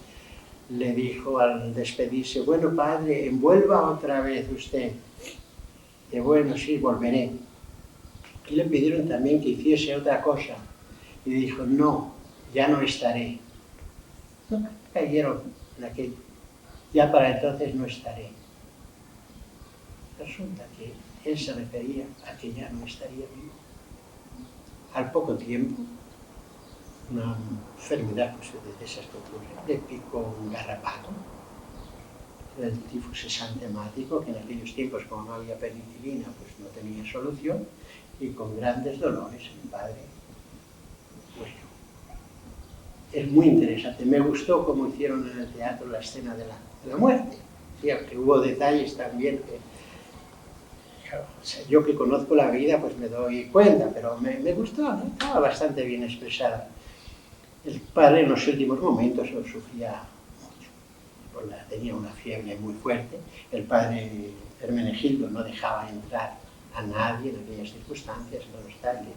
Le dijo al despedirse: bueno, padre, envuelva otra vez usted. Y bueno, sí, volveré. Y le pidieron también que hiciese otra cosa. Y dijo: no, ya no estaré. No, cayeron en aquello. Ya para entonces no estaré. Resulta que él se refería a que ya no estaría vivo. Al poco tiempo, una enfermedad pues, de esas que ocurre, le picó un garrapata, el tifus exantemático, que en aquellos tiempos, como no había penicilina, pues no tenía solución, y con grandes dolores el padre murió. Es muy interesante. Me gustó cómo hicieron en el teatro la escena de la muerte. Sí, aunque hubo detalles también que, o sea, yo que conozco la vida pues me doy cuenta, pero me gustó, ¿no? Estaba bastante bien expresada. El padre en los últimos momentos sufría mucho, tenía una fiebre muy fuerte. El padre Hermenegildo no dejaba entrar a nadie en aquellas circunstancias, no obstante,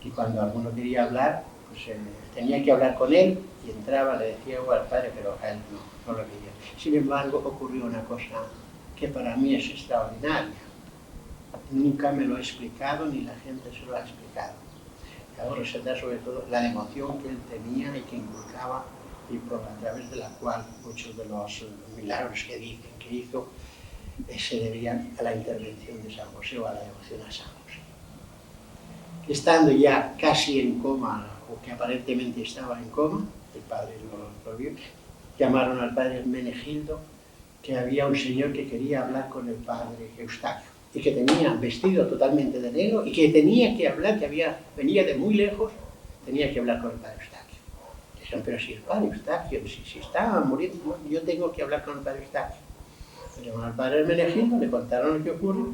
y cuando alguno quería hablar, pues tenía que hablar con él y entraba, le decía algo al padre, pero a él no lo veía. Sin embargo, ocurrió una cosa que para mí es extraordinaria. Nunca me lo he explicado, ni la gente se lo ha explicado. Hago resaltar sobre todo la devoción que él tenía y que inculcaba, y a través de la cual muchos de los milagros que dicen que hizo se debían a la intervención de San José o a la devoción a San José. Estando ya casi en coma, o que aparentemente estaba en coma, el padre lo vio, llamaron al padre Hermenegildo, que había un señor que quería hablar con el padre Eustaquio, y que tenía vestido totalmente de negro, y que tenía que hablar, venía de muy lejos, tenía que hablar con el padre Eustaquio. Dijeron, pero si el padre Eustaquio, si está muriendo, yo tengo que hablar con el padre Eustaquio. Le llamaron al padre Hermenegildo, le contaron lo que ocurre,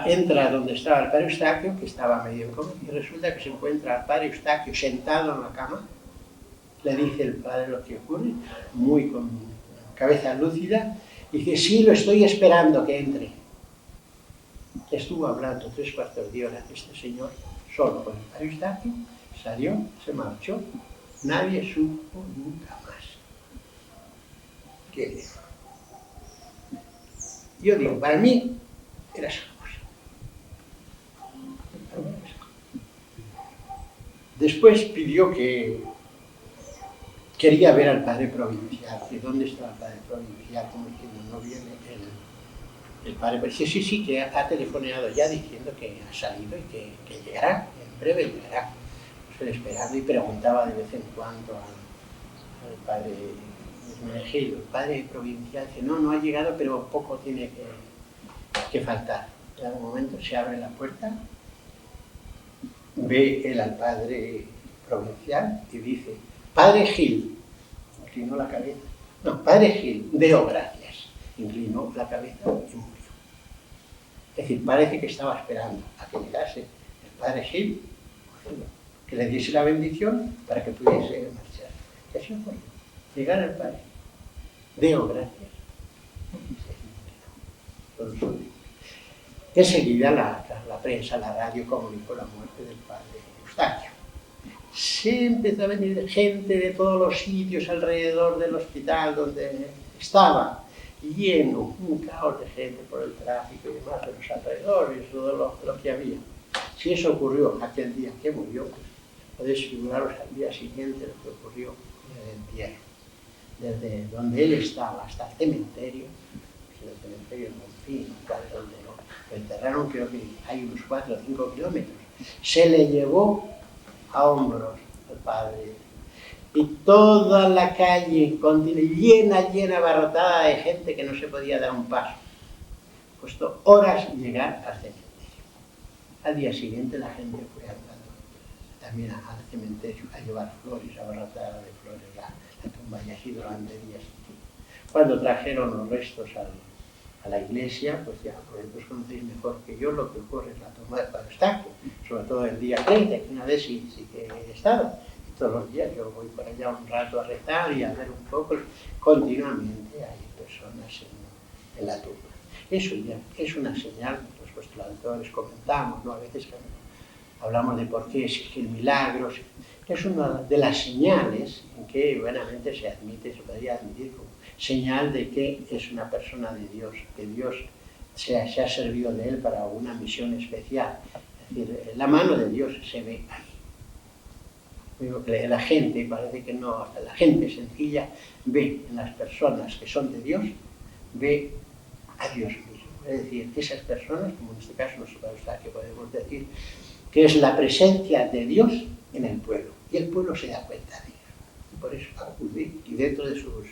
entra donde estaba el padre Eustaquio, que estaba medio en coma, y resulta que se encuentra al padre Eustaquio sentado en la cama. Le dice el padre lo que ocurre, muy con cabeza lúcida, y dice, sí, lo estoy esperando que entre. Estuvo hablando 3/4 de hora este señor, solo con el padre Eustaquio, salió, se marchó, nadie supo nunca más. ¿Qué dijo? Yo digo, para mí era San José. Después pidió que quería ver al padre provincial, que dónde estaba el padre provincial, como diciendo, no viene el padre. Pero sí, que ha telefoneado ya diciendo que ha salido y que llegará, en breve llegará. Pues esperando y preguntaba de vez en cuando al padre Hermenegildo, el padre provincial, que no ha llegado, pero poco tiene que faltar. En algún momento se abre la puerta, ve él al padre provincial y dice, padre Gil, inclinó la cabeza, no, padre Gil, deo gracias, inclinó la cabeza y murió. Es decir, parece que estaba esperando a que llegase el padre Gil, que le diese la bendición para que pudiese marchar. Y así fue. Llegar al padre, deo gracias, y se inclinó. Enseguida la prensa, la radio comunicó la muerte del padre Eustaquio. Se empezó a venir gente de todos los sitios alrededor del hospital donde estaba, lleno, un caos de gente por el tráfico y demás de los alrededores, todo lo que había. Si eso ocurrió aquel día que murió, podéis figuraros al día siguiente lo que ocurrió en el entierro. Desde donde él estaba hasta el cementerio de Monfín, donde lo enterraron, creo que hay unos 4 o 5 kilómetros, se le llevó a hombros al padre. Y toda la calle llena, abarrotada de gente que no se podía dar un paso. Costó horas llegar al cementerio. Al día siguiente la gente fue andando también al cementerio a llevar flores, abarrotada de flores, la tumba y así durante días. Cuando trajeron los restos a la iglesia, pues ya vosotros conocéis mejor que yo lo que ocurre en la tumba del padre Eustaquio, sobre todo el día 30, que una vez sí que he estado. Y todos los días yo voy por allá un rato a rezar y a ver un poco, continuamente hay personas en la tumba. Eso ya es una señal, pues vuestros autores comentamos, ¿no? A veces hablamos de por qué existen milagros. Es una de las señales en que buenamente se podría admitir como señal de que es una persona de Dios, que Dios se ha servido de él para una misión especial. Es decir, la mano de Dios se ve ahí. Digo que la gente, parece que no, hasta la gente sencilla ve en las personas que son de Dios, ve a Dios mismo. Es decir, esas personas, como en este caso nosotros que podemos decir, que es la presencia de Dios en el pueblo, y el pueblo se da cuenta de ello. Y por eso acude, y dentro de sus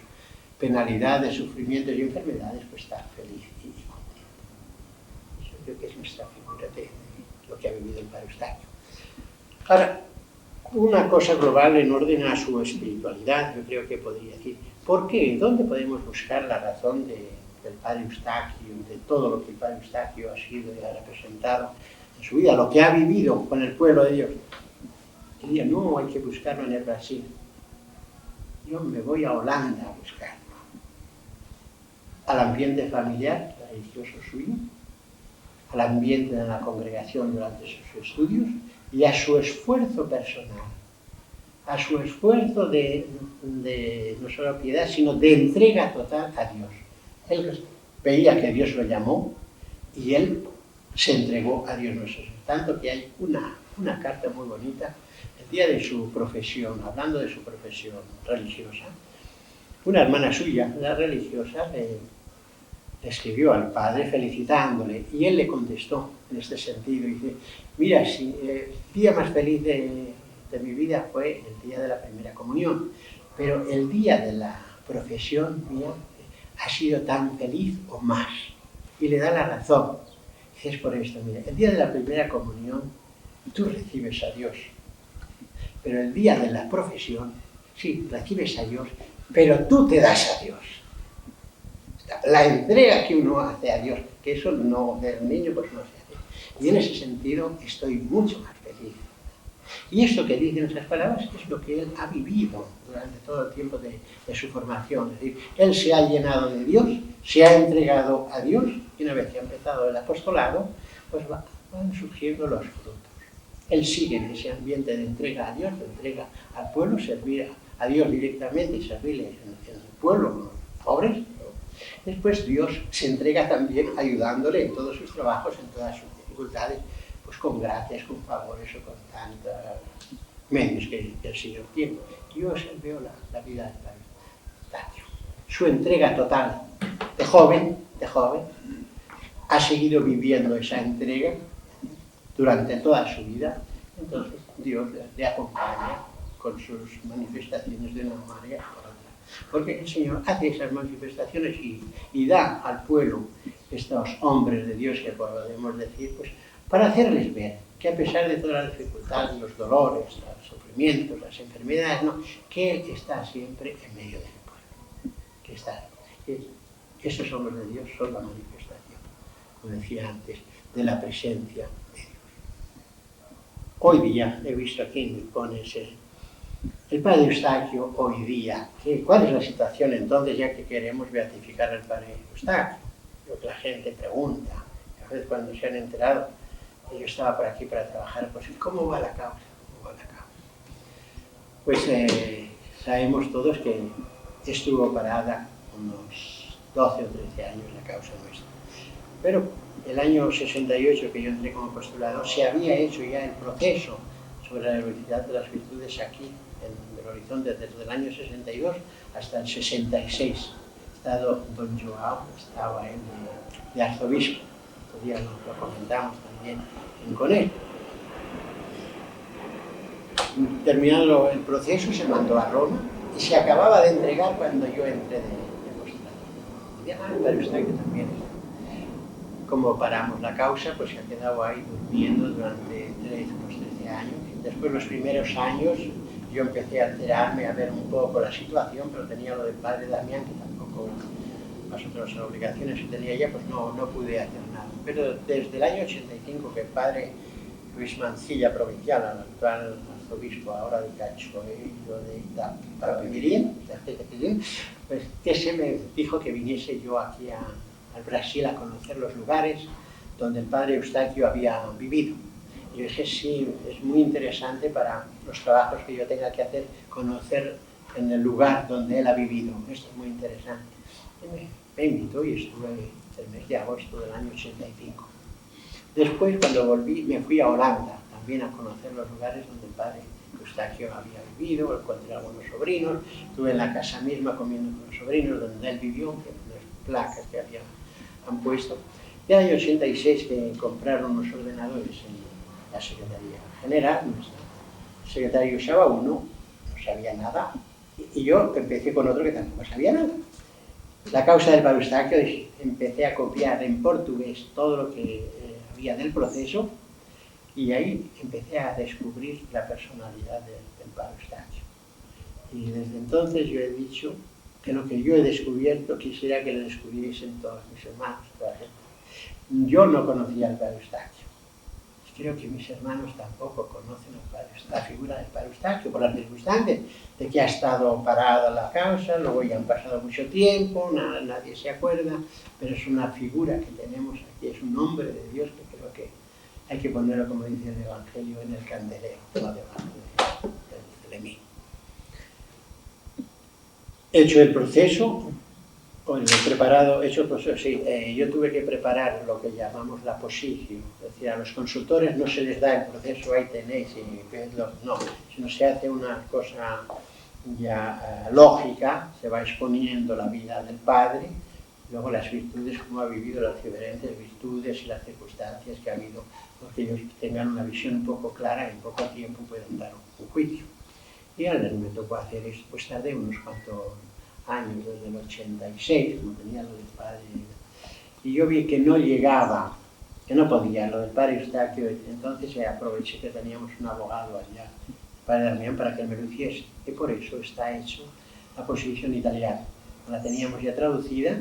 penalidades, sufrimientos y enfermedades, pues está feliz y contento. Eso creo que es nuestra figura de lo que ha vivido el padre Eustaquio. Ahora, una cosa global en orden a su espiritualidad, yo creo que podría decir, ¿por qué? ¿Dónde podemos buscar la razón del padre Eustaquio, de todo lo que el padre Eustaquio ha sido y ha representado en su vida, lo que ha vivido con el pueblo de Dios? Diría, no, hay que buscarlo en el Brasil. Yo me voy a Holanda a buscarlo. Al ambiente familiar, religioso suyo, al ambiente de la congregación durante sus estudios y a su esfuerzo personal, a su esfuerzo de no solo piedad, sino de entrega total a Dios. Él veía que Dios lo llamó y él se entregó a Dios nuestro Señor. Tanto que hay una carta muy bonita, el día de su profesión, hablando de su profesión religiosa, una hermana suya, la religiosa, le escribió al padre felicitándole y él le contestó en este sentido. Dice, mira, si el día más feliz de mi vida fue el día de la primera comunión, pero el día de la profesión mía ha sido tan feliz o más. Y le da la razón. Dice, es por esto, mira, el día de la primera comunión tú recibes a Dios, pero el día de la profesión, sí, recibes a Dios, pero tú te das a Dios. La entrega que uno hace a Dios, que eso no, del niño pues no se hace. Y en ese sentido estoy mucho más feliz. Y esto que dicen esas palabras es lo que él ha vivido durante todo el tiempo de su formación. Es decir, él se ha llenado de Dios, se ha entregado a Dios, y una vez que ha empezado el apostolado, pues van surgiendo los frutos. Él sigue en ese ambiente de entrega a Dios, de entrega al pueblo, servir a Dios directamente y servirle en el pueblo, con los pobres. Después Dios se entrega también ayudándole en todos sus trabajos, en todas sus dificultades, pues con gracias, con favores o con tantos medios que el Señor tiene. Yo veo la vida del padre Eustaquio. Su entrega total de joven, ha seguido viviendo esa entrega durante toda su vida. Entonces Dios le acompaña con sus manifestaciones de una manera o otra. Porque el Señor hace esas manifestaciones y da al pueblo estos hombres de Dios, que podemos decir, pues para hacerles ver que a pesar de todas las dificultades, los dolores, los sufrimientos, las enfermedades, ¿no?, que Él está siempre en medio del pueblo. Que está. Esos hombres de Dios son la manifestación, como decía antes, de la presencia de Dios. Hoy día, he visto aquí, me pone el padre Eustaquio hoy día. ¿Cuál es la situación entonces, ya que queremos beatificar al padre Eustaquio? Lo que la gente pregunta, a veces cuando se han enterado que yo estaba por aquí para trabajar, pues ¿cómo va la causa? ¿Cómo va la causa? Pues sabemos todos que estuvo parada unos 12 o 13 años la causa nuestra. Pero el año 68, que yo entré como postulado, se había hecho ya el proceso sobre la heroicidad de las virtudes aquí, en el horizonte, desde el año 62 hasta el 66. Estado don Joao, estaba él de arzobispo. Otro día lo comentamos también con él. Terminado el proceso, se mandó a Roma y se acababa de entregar cuando yo entré de postulado. Ya, pero usted que también está. Como paramos la causa, pues se ha quedado ahí durmiendo durante unos 13 años. Después, los primeros años, yo empecé a enterarme, a ver un poco la situación, pero tenía lo del padre Damián, que tampoco, las otras obligaciones que tenía ya, pues no pude hacer nada. Pero desde el año 85, que el padre Luis Mancilla, provincial, al actual arzobispo ahora de Cachoeiro de Itapemirín, pues que se me dijo que viniese yo aquí al Brasil a conocer los lugares donde el padre Eustaquio había vivido. Y yo dije, sí, es muy interesante para los trabajos que yo tenga que hacer, conocer en el lugar donde él ha vivido. Esto es muy interesante. Y me invitó y estuve el mes de agosto del año 85. Después, cuando volví, me fui a Holanda, también a conocer los lugares donde el padre Eustaquio había vivido, encontré a algunos sobrinos, estuve en la casa misma comiendo con los sobrinos donde él vivió, que unas placas que han puesto. Y en el año 86 que compraron unos ordenadores en la Secretaría General, nuestro secretario usaba uno, no sabía nada, y yo empecé con otro que tampoco sabía nada. La causa del padre Eustaquio, empecé a copiar en portugués todo lo que vía del proceso, y ahí empecé a descubrir la personalidad del padre Eustaquio. Y desde entonces yo he dicho que lo que yo he descubierto quisiera que lo descubriesen todos mis hermanos, toda la gente. Yo no conocía al padre Eustaquio. Creo que mis hermanos tampoco conocen la figura del padre Eustaquio, por las circunstancias de que ha estado parada la causa, luego ya han pasado mucho tiempo, nadie se acuerda, pero es una figura que tenemos aquí, es un hombre de Dios que creo que hay que ponerlo, como dice el Evangelio, en el candelero, no debajo de mí. Hecho el proceso, yo tuve que preparar lo que llamamos la posición, es decir, a los consultores no se les da el proceso, ahí tenéis, y vedlo, no, sino se hace una cosa ya lógica, se va exponiendo la vida del padre, luego las virtudes, cómo ha vivido las diferentes virtudes y las circunstancias que ha habido, porque ellos tengan una visión un poco clara y en poco tiempo pueden dar un juicio. Y a mí me tocó hacer esto, pues tardé unos cuantos años, desde el 86, como tenía lo del padre, y yo vi que no llegaba, que no podía, lo del padre Eustaquio, entonces aproveché que teníamos un abogado allá, el padre Damián, para que me lo hiciese, y por eso está hecho la posición italiana. La teníamos ya traducida,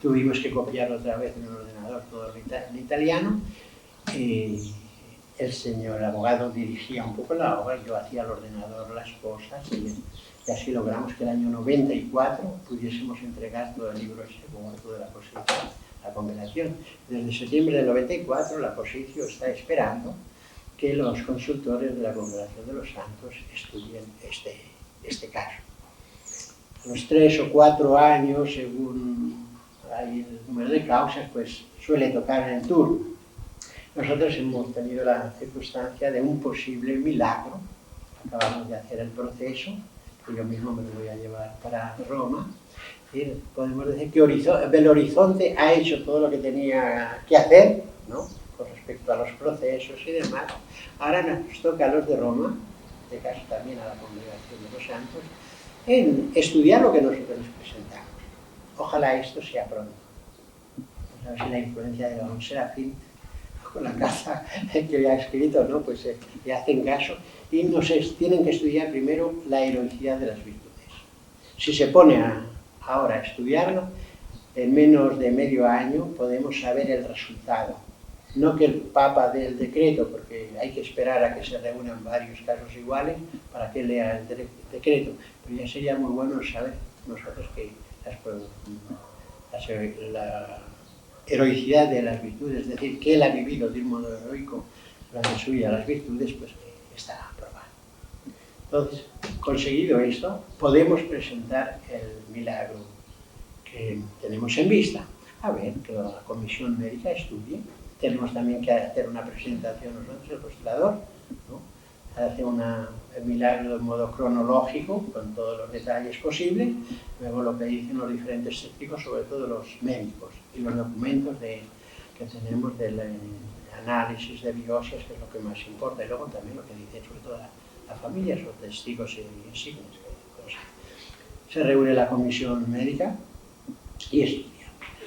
tuvimos que copiarlo otra vez en el ordenador, todo en italiano, y el abogado dirigía un poco la obra, yo hacía al ordenador las cosas, y así logramos que el año 94 pudiésemos entregar todo el libro ese muerto de la posición, la congregación. Desde septiembre del 94 la posición está esperando que los consultores de la Congregación de los Santos estudien este caso. A los 3 o 4 años, según hay el número de causas, pues suele tocar en el turno. Nosotros hemos tenido la circunstancia de un posible milagro. Acabamos de hacer el proceso, que yo mismo me lo voy a llevar para Roma. Y podemos decir que Belo Horizonte ha hecho todo lo que tenía que hacer, ¿no?, con respecto a los procesos y demás. Ahora nos toca a los de Roma, de caso también a la Congregación de los Santos, en estudiar lo que nosotros les presentamos. Ojalá esto sea pronto. A ver si la influencia de don Serafín, con la casa que le ha escrito, ¿no?, pues le hacen caso, y tienen que estudiar primero la heroicidad de las virtudes. Si se pone ahora a estudiarlo, en menos de medio año podemos saber el resultado. No que el Papa dé el decreto, porque hay que esperar a que se reúnan varios casos iguales para que lea el decreto, pero ya sería muy bueno saber nosotros que la heroicidad de las virtudes, es decir, que él ha vivido de un modo heroico durante su vida las virtudes, pues está aprobado. Entonces, conseguido esto, podemos presentar el milagro que tenemos en vista. A ver, que la comisión médica estudie. Tenemos también que hacer una presentación nosotros, el postulador, ¿no? Hace el milagro de modo cronológico, con todos los detalles posibles, luego lo que dicen los diferentes testigos, sobre todo los médicos, y los documentos que tenemos del análisis de biopsias, que es lo que más importa, y luego también lo que dicen sobre todo la familia, los testigos y insignes. Se reúne la comisión médica y estudia.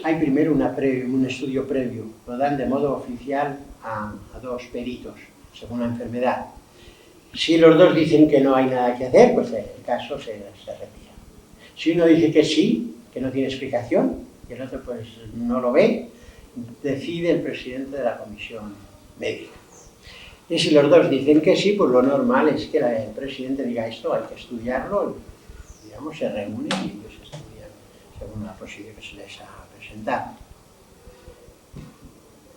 Hay primero un estudio previo, lo dan de modo oficial a 2 peritos, según la enfermedad. Si los 2 dicen que no hay nada que hacer, pues el caso se retira. Si uno dice que sí, que no tiene explicación, y el otro pues no lo ve, decide el presidente de la comisión médica. Y si los 2 dicen que sí, pues lo normal es que el presidente diga esto, hay que estudiarlo, y, digamos, se reúnen y ellos estudian según la posibilidad que se les ha presentado.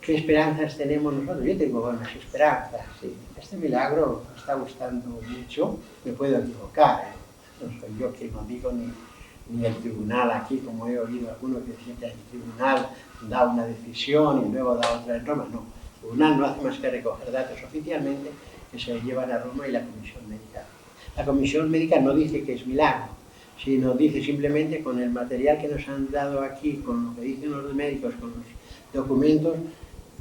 ¿Qué esperanzas tenemos nosotros? Yo tengo buenas esperanzas, sí. Este milagro me está gustando mucho, me puedo equivocar, no soy yo quien lo digo, ni el tribunal aquí, como he oído algunos que dicen que el tribunal da una decisión y luego da otra en Roma. No, el tribunal no hace más que recoger datos oficialmente que se llevan a Roma y la comisión médica. La comisión médica no dice que es milagro, sino dice simplemente con el material que nos han dado aquí, con lo que dicen los médicos, con los documentos,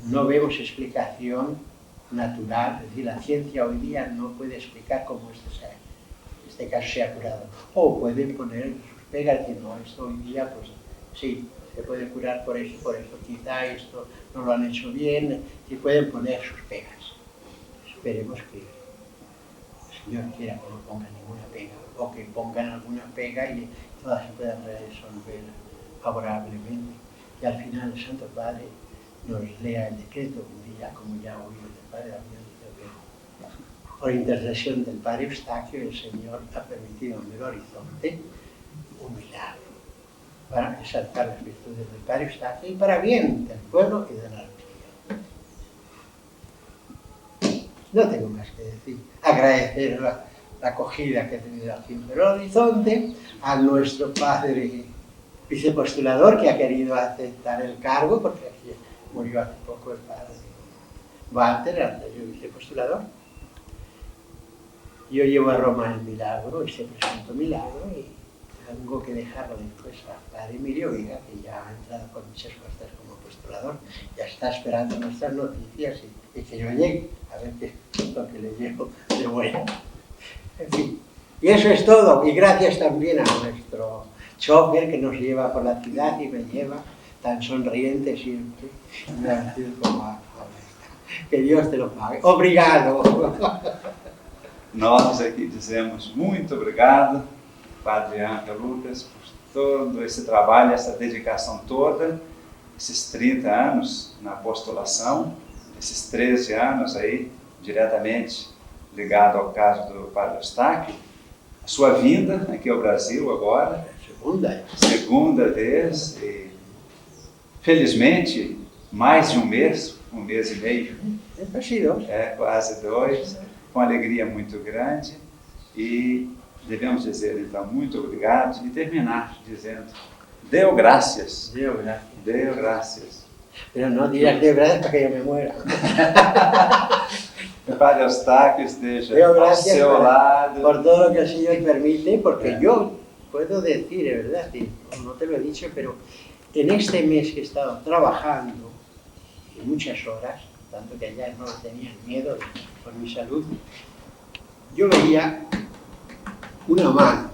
no vemos explicación natural, es decir, la ciencia hoy día no puede explicar cómo este caso se ha curado. O pueden poner sus pegas y decir, no, esto hoy día, pues sí, se puede curar por eso, quizá esto no lo han hecho bien, y pueden poner sus pegas. Esperemos que el Señor quiera que no pongan ninguna pega, o que pongan alguna pega y todas se puedan resolver favorablemente. Y al final el Santo Padre nos lea el decreto un día, como ya oí del Padre Damián, que por intercesión del Padre Eustaquio, el Señor ha permitido en el horizonte un milagro para exaltar las virtudes del Padre Eustaquio y para bien del pueblo y de la religión. No tengo más que decir. Agradecer la acogida que ha tenido aquí en el horizonte, a nuestro padre vicepostulador que ha querido aceptar el cargo, porque aquí murió hace poco el padre Walter, el anterior vicepostulador. Yo llevo a Roma el milagro, ese presunto milagro, y tengo que dejarlo después al padre Emilio Viga, que ya ha entrado con muchas fuerzas como postulador, ya está esperando nuestras noticias y que yo llegue, a ver qué es lo que le llevo de bueno. En fin, y eso es todo, y gracias también a nuestro chofer que nos lleva por la ciudad y me lleva tan sonriente siempre, como a que Dios te lo pague. Obrigado! Nós aqui dizemos muito obrigado, Padre Ângelo Lucas, por todo esse trabalho, essa dedicação toda, esses 30 anos na apostolação, esses 13 anos aí, diretamente ligado ao caso do Padre Eustáquio, a sua vinda aqui ao Brasil agora, segunda vez, e felizmente mais de um mês e meio, quase 2, com alegria muito grande, e devemos dizer então muito obrigado e terminar dizendo deu graças. Deu graças. Deu graças. Pero no digas deu graças para que eu me muera. Que o Padre Eustáquio esteja ao seu lado. Por todo lo que el Señor permite, porque yo puedo decir, es verdad, no te lo he dicho, pero en este mes que he estado trabajando, y muchas horas, tanto que allá no tenían miedo por mi salud, yo veía una mano,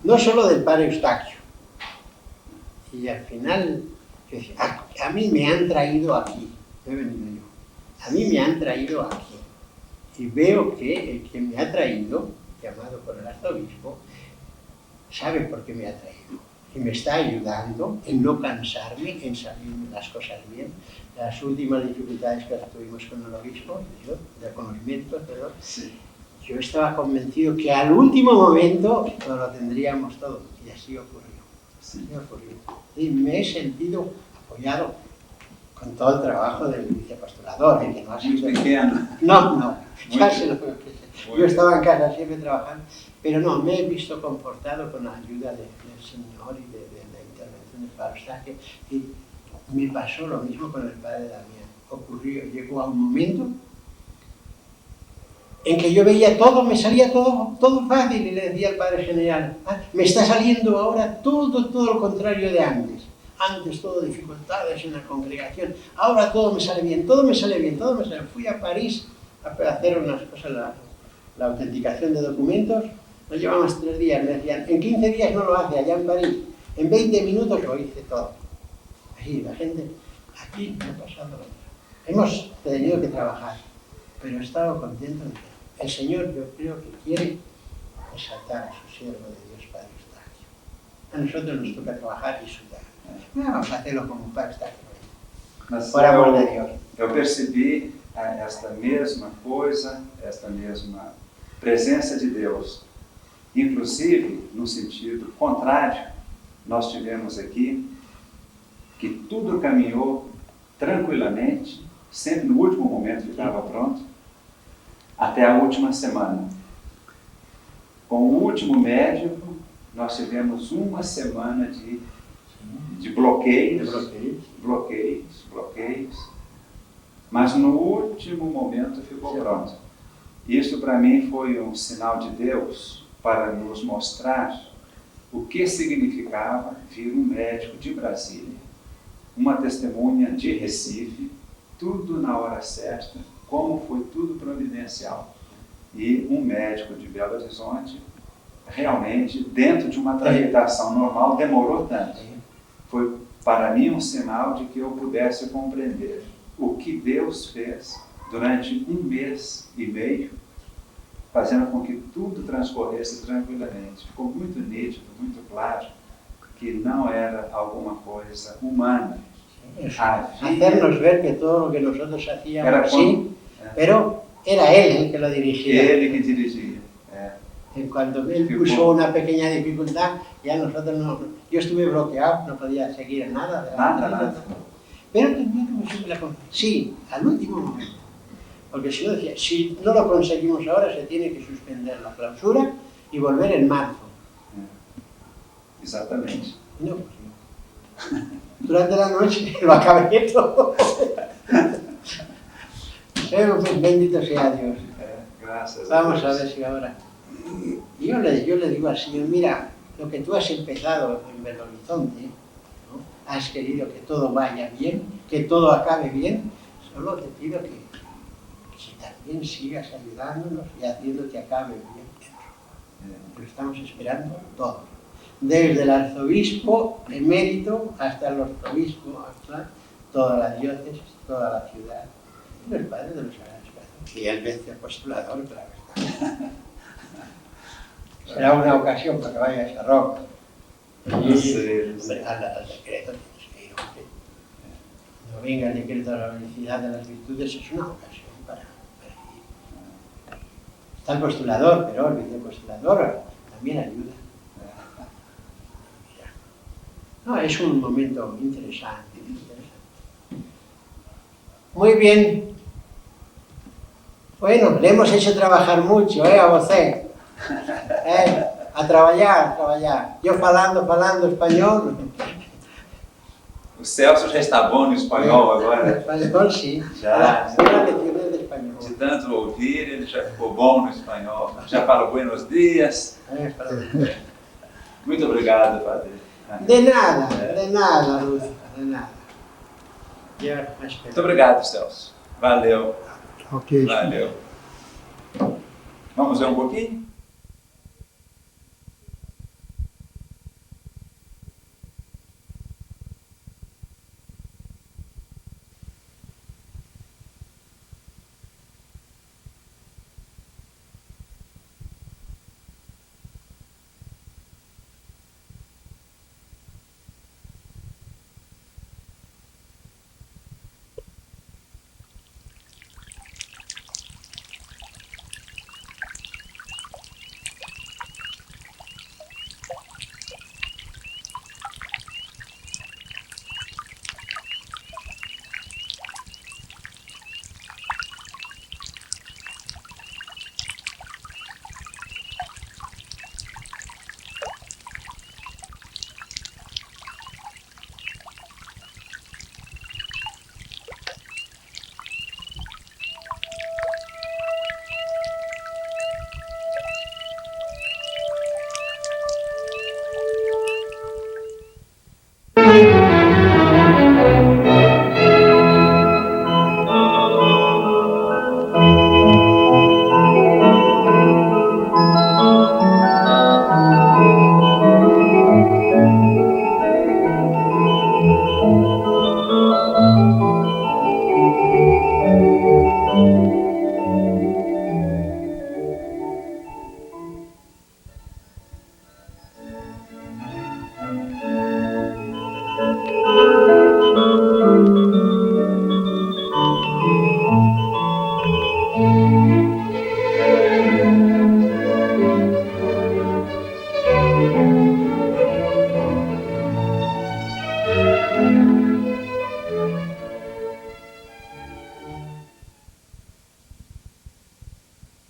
no solo del Padre Eustaquio, y al final, yo decía, a mí me han traído aquí, no he venido yo, a mí me han traído aquí, y veo que el que me ha traído, llamado por el arzobispo, sabe por qué me ha traído. Y me está ayudando en no cansarme, en salirme las cosas bien. Las últimas dificultades que tuvimos con el obispo, con los vientos, perdón, sí. Yo estaba convencido que al último momento lo tendríamos todo. Y así ocurrió. Sí. Así ocurrió. Y me he sentido apoyado con todo el trabajo del vicepostulador, que no ha sido... Muy pequeño. No, ya sé lo que es. Yo estaba en casa siempre trabajando, pero no, me he visto confortado con la ayuda del Señor y de la intervención del Padre Eustáquio, y me pasó lo mismo con el Padre Damián. Llegó a un momento en que yo veía todo, me salía todo fácil, y le decía al Padre General, me está saliendo ahora todo lo contrario de antes. Antes todo dificultades en la congregación, ahora todo me sale bien, todo me sale bien. Fui a París a hacer unas cosas, la autenticación de documentos, nos llevamos 3 días, me decían, en 15 días no lo hace allá en París, en 20 minutos lo hice todo. Ahí la gente, aquí me ha pasado lo mismo. Hemos tenido que trabajar, pero he estado contento. El Señor, yo creo que quiere exaltar a su siervo de Dios, Padre Eustáquio. A nosotros nos toca trabajar y sudar. Vamos a hacerlo como Padre Eustáquio. Por amor de Dios. Eu percebi esta mesma coisa, esta mesma presença de Deus. Inclusive, no sentido contrário, nós tivemos aqui que tudo caminhou tranquilamente, sempre no último momento que estava pronto, até a última semana. Com o último médico, nós tivemos uma semana de bloqueios, mas no último momento ficou pronto. Isso para mim foi um sinal de Deus para nos mostrar o que significava vir um médico de Brasília, uma testemunha de Recife, tudo na hora certa, como foi tudo providencial. E um médico de Belo Horizonte, realmente, dentro de uma tramitação normal, demorou tanto. foi para mim um sinal de que eu pudesse compreender o que Deus fez durante 1 mês e meio, fazendo com que tudo transcorresse tranquilamente. Ficou muito nítido, muito claro, que não era alguma coisa humana. Hacernos ver que todo lo que nosotros hacíamos Era sí, pero era él el que lo dirigía. Ele que dirigia. En cuanto él puso una pequeña dificultad, ya nosotros no... Yo estuve bloqueado, no podía seguir nada. Nada. Pero tenía como siempre la confianza. Sí, al último momento. Porque si no decía, si no lo conseguimos ahora, se tiene que suspender la clausura y volver en marzo. Exatamente. No, pues no. Durante la noche lo acabé todo. Bendito sea Dios. Gracias Vamos a a Deus. ver si ahora... Yo le digo al Señor, mira, lo que tú has empezado en Belo Horizonte, ¿no? Has querido que todo vaya bien, que todo acabe bien, solo te pido que también sigas ayudándonos y haciendo que acabe bien. Lo estamos esperando todos. Desde el arzobispo emérito hasta el arzobispo actual, toda la diócesis, toda la ciudad, y los padres de los Sagrados Corazones. Y el viceapostolador, claro está. Será una ocasión para que vayas a Roma. Sí. Hombre, al decreto tienes que ir. Hombre. Cuando venga el decreto de la felicidad de las virtudes es una ocasión para ir. Está el postulador, pero el vicepostulador también ayuda. No, es un momento interesante. Muy bien. Bueno, le hemos hecho trabajar mucho, a você. A trabalhar. Eu falando espanhol. O Celso já está bom no espanhol agora. Espanhol, sim. Já. De espanhol. De tanto ouvir, ele já ficou bom no espanhol. Já fala buenos dias. Muito obrigado, Padre. De nada, Ruth, de nada. Muito obrigado, Celso. Valeu. Ok. Valeu. Vamos ver um pouquinho?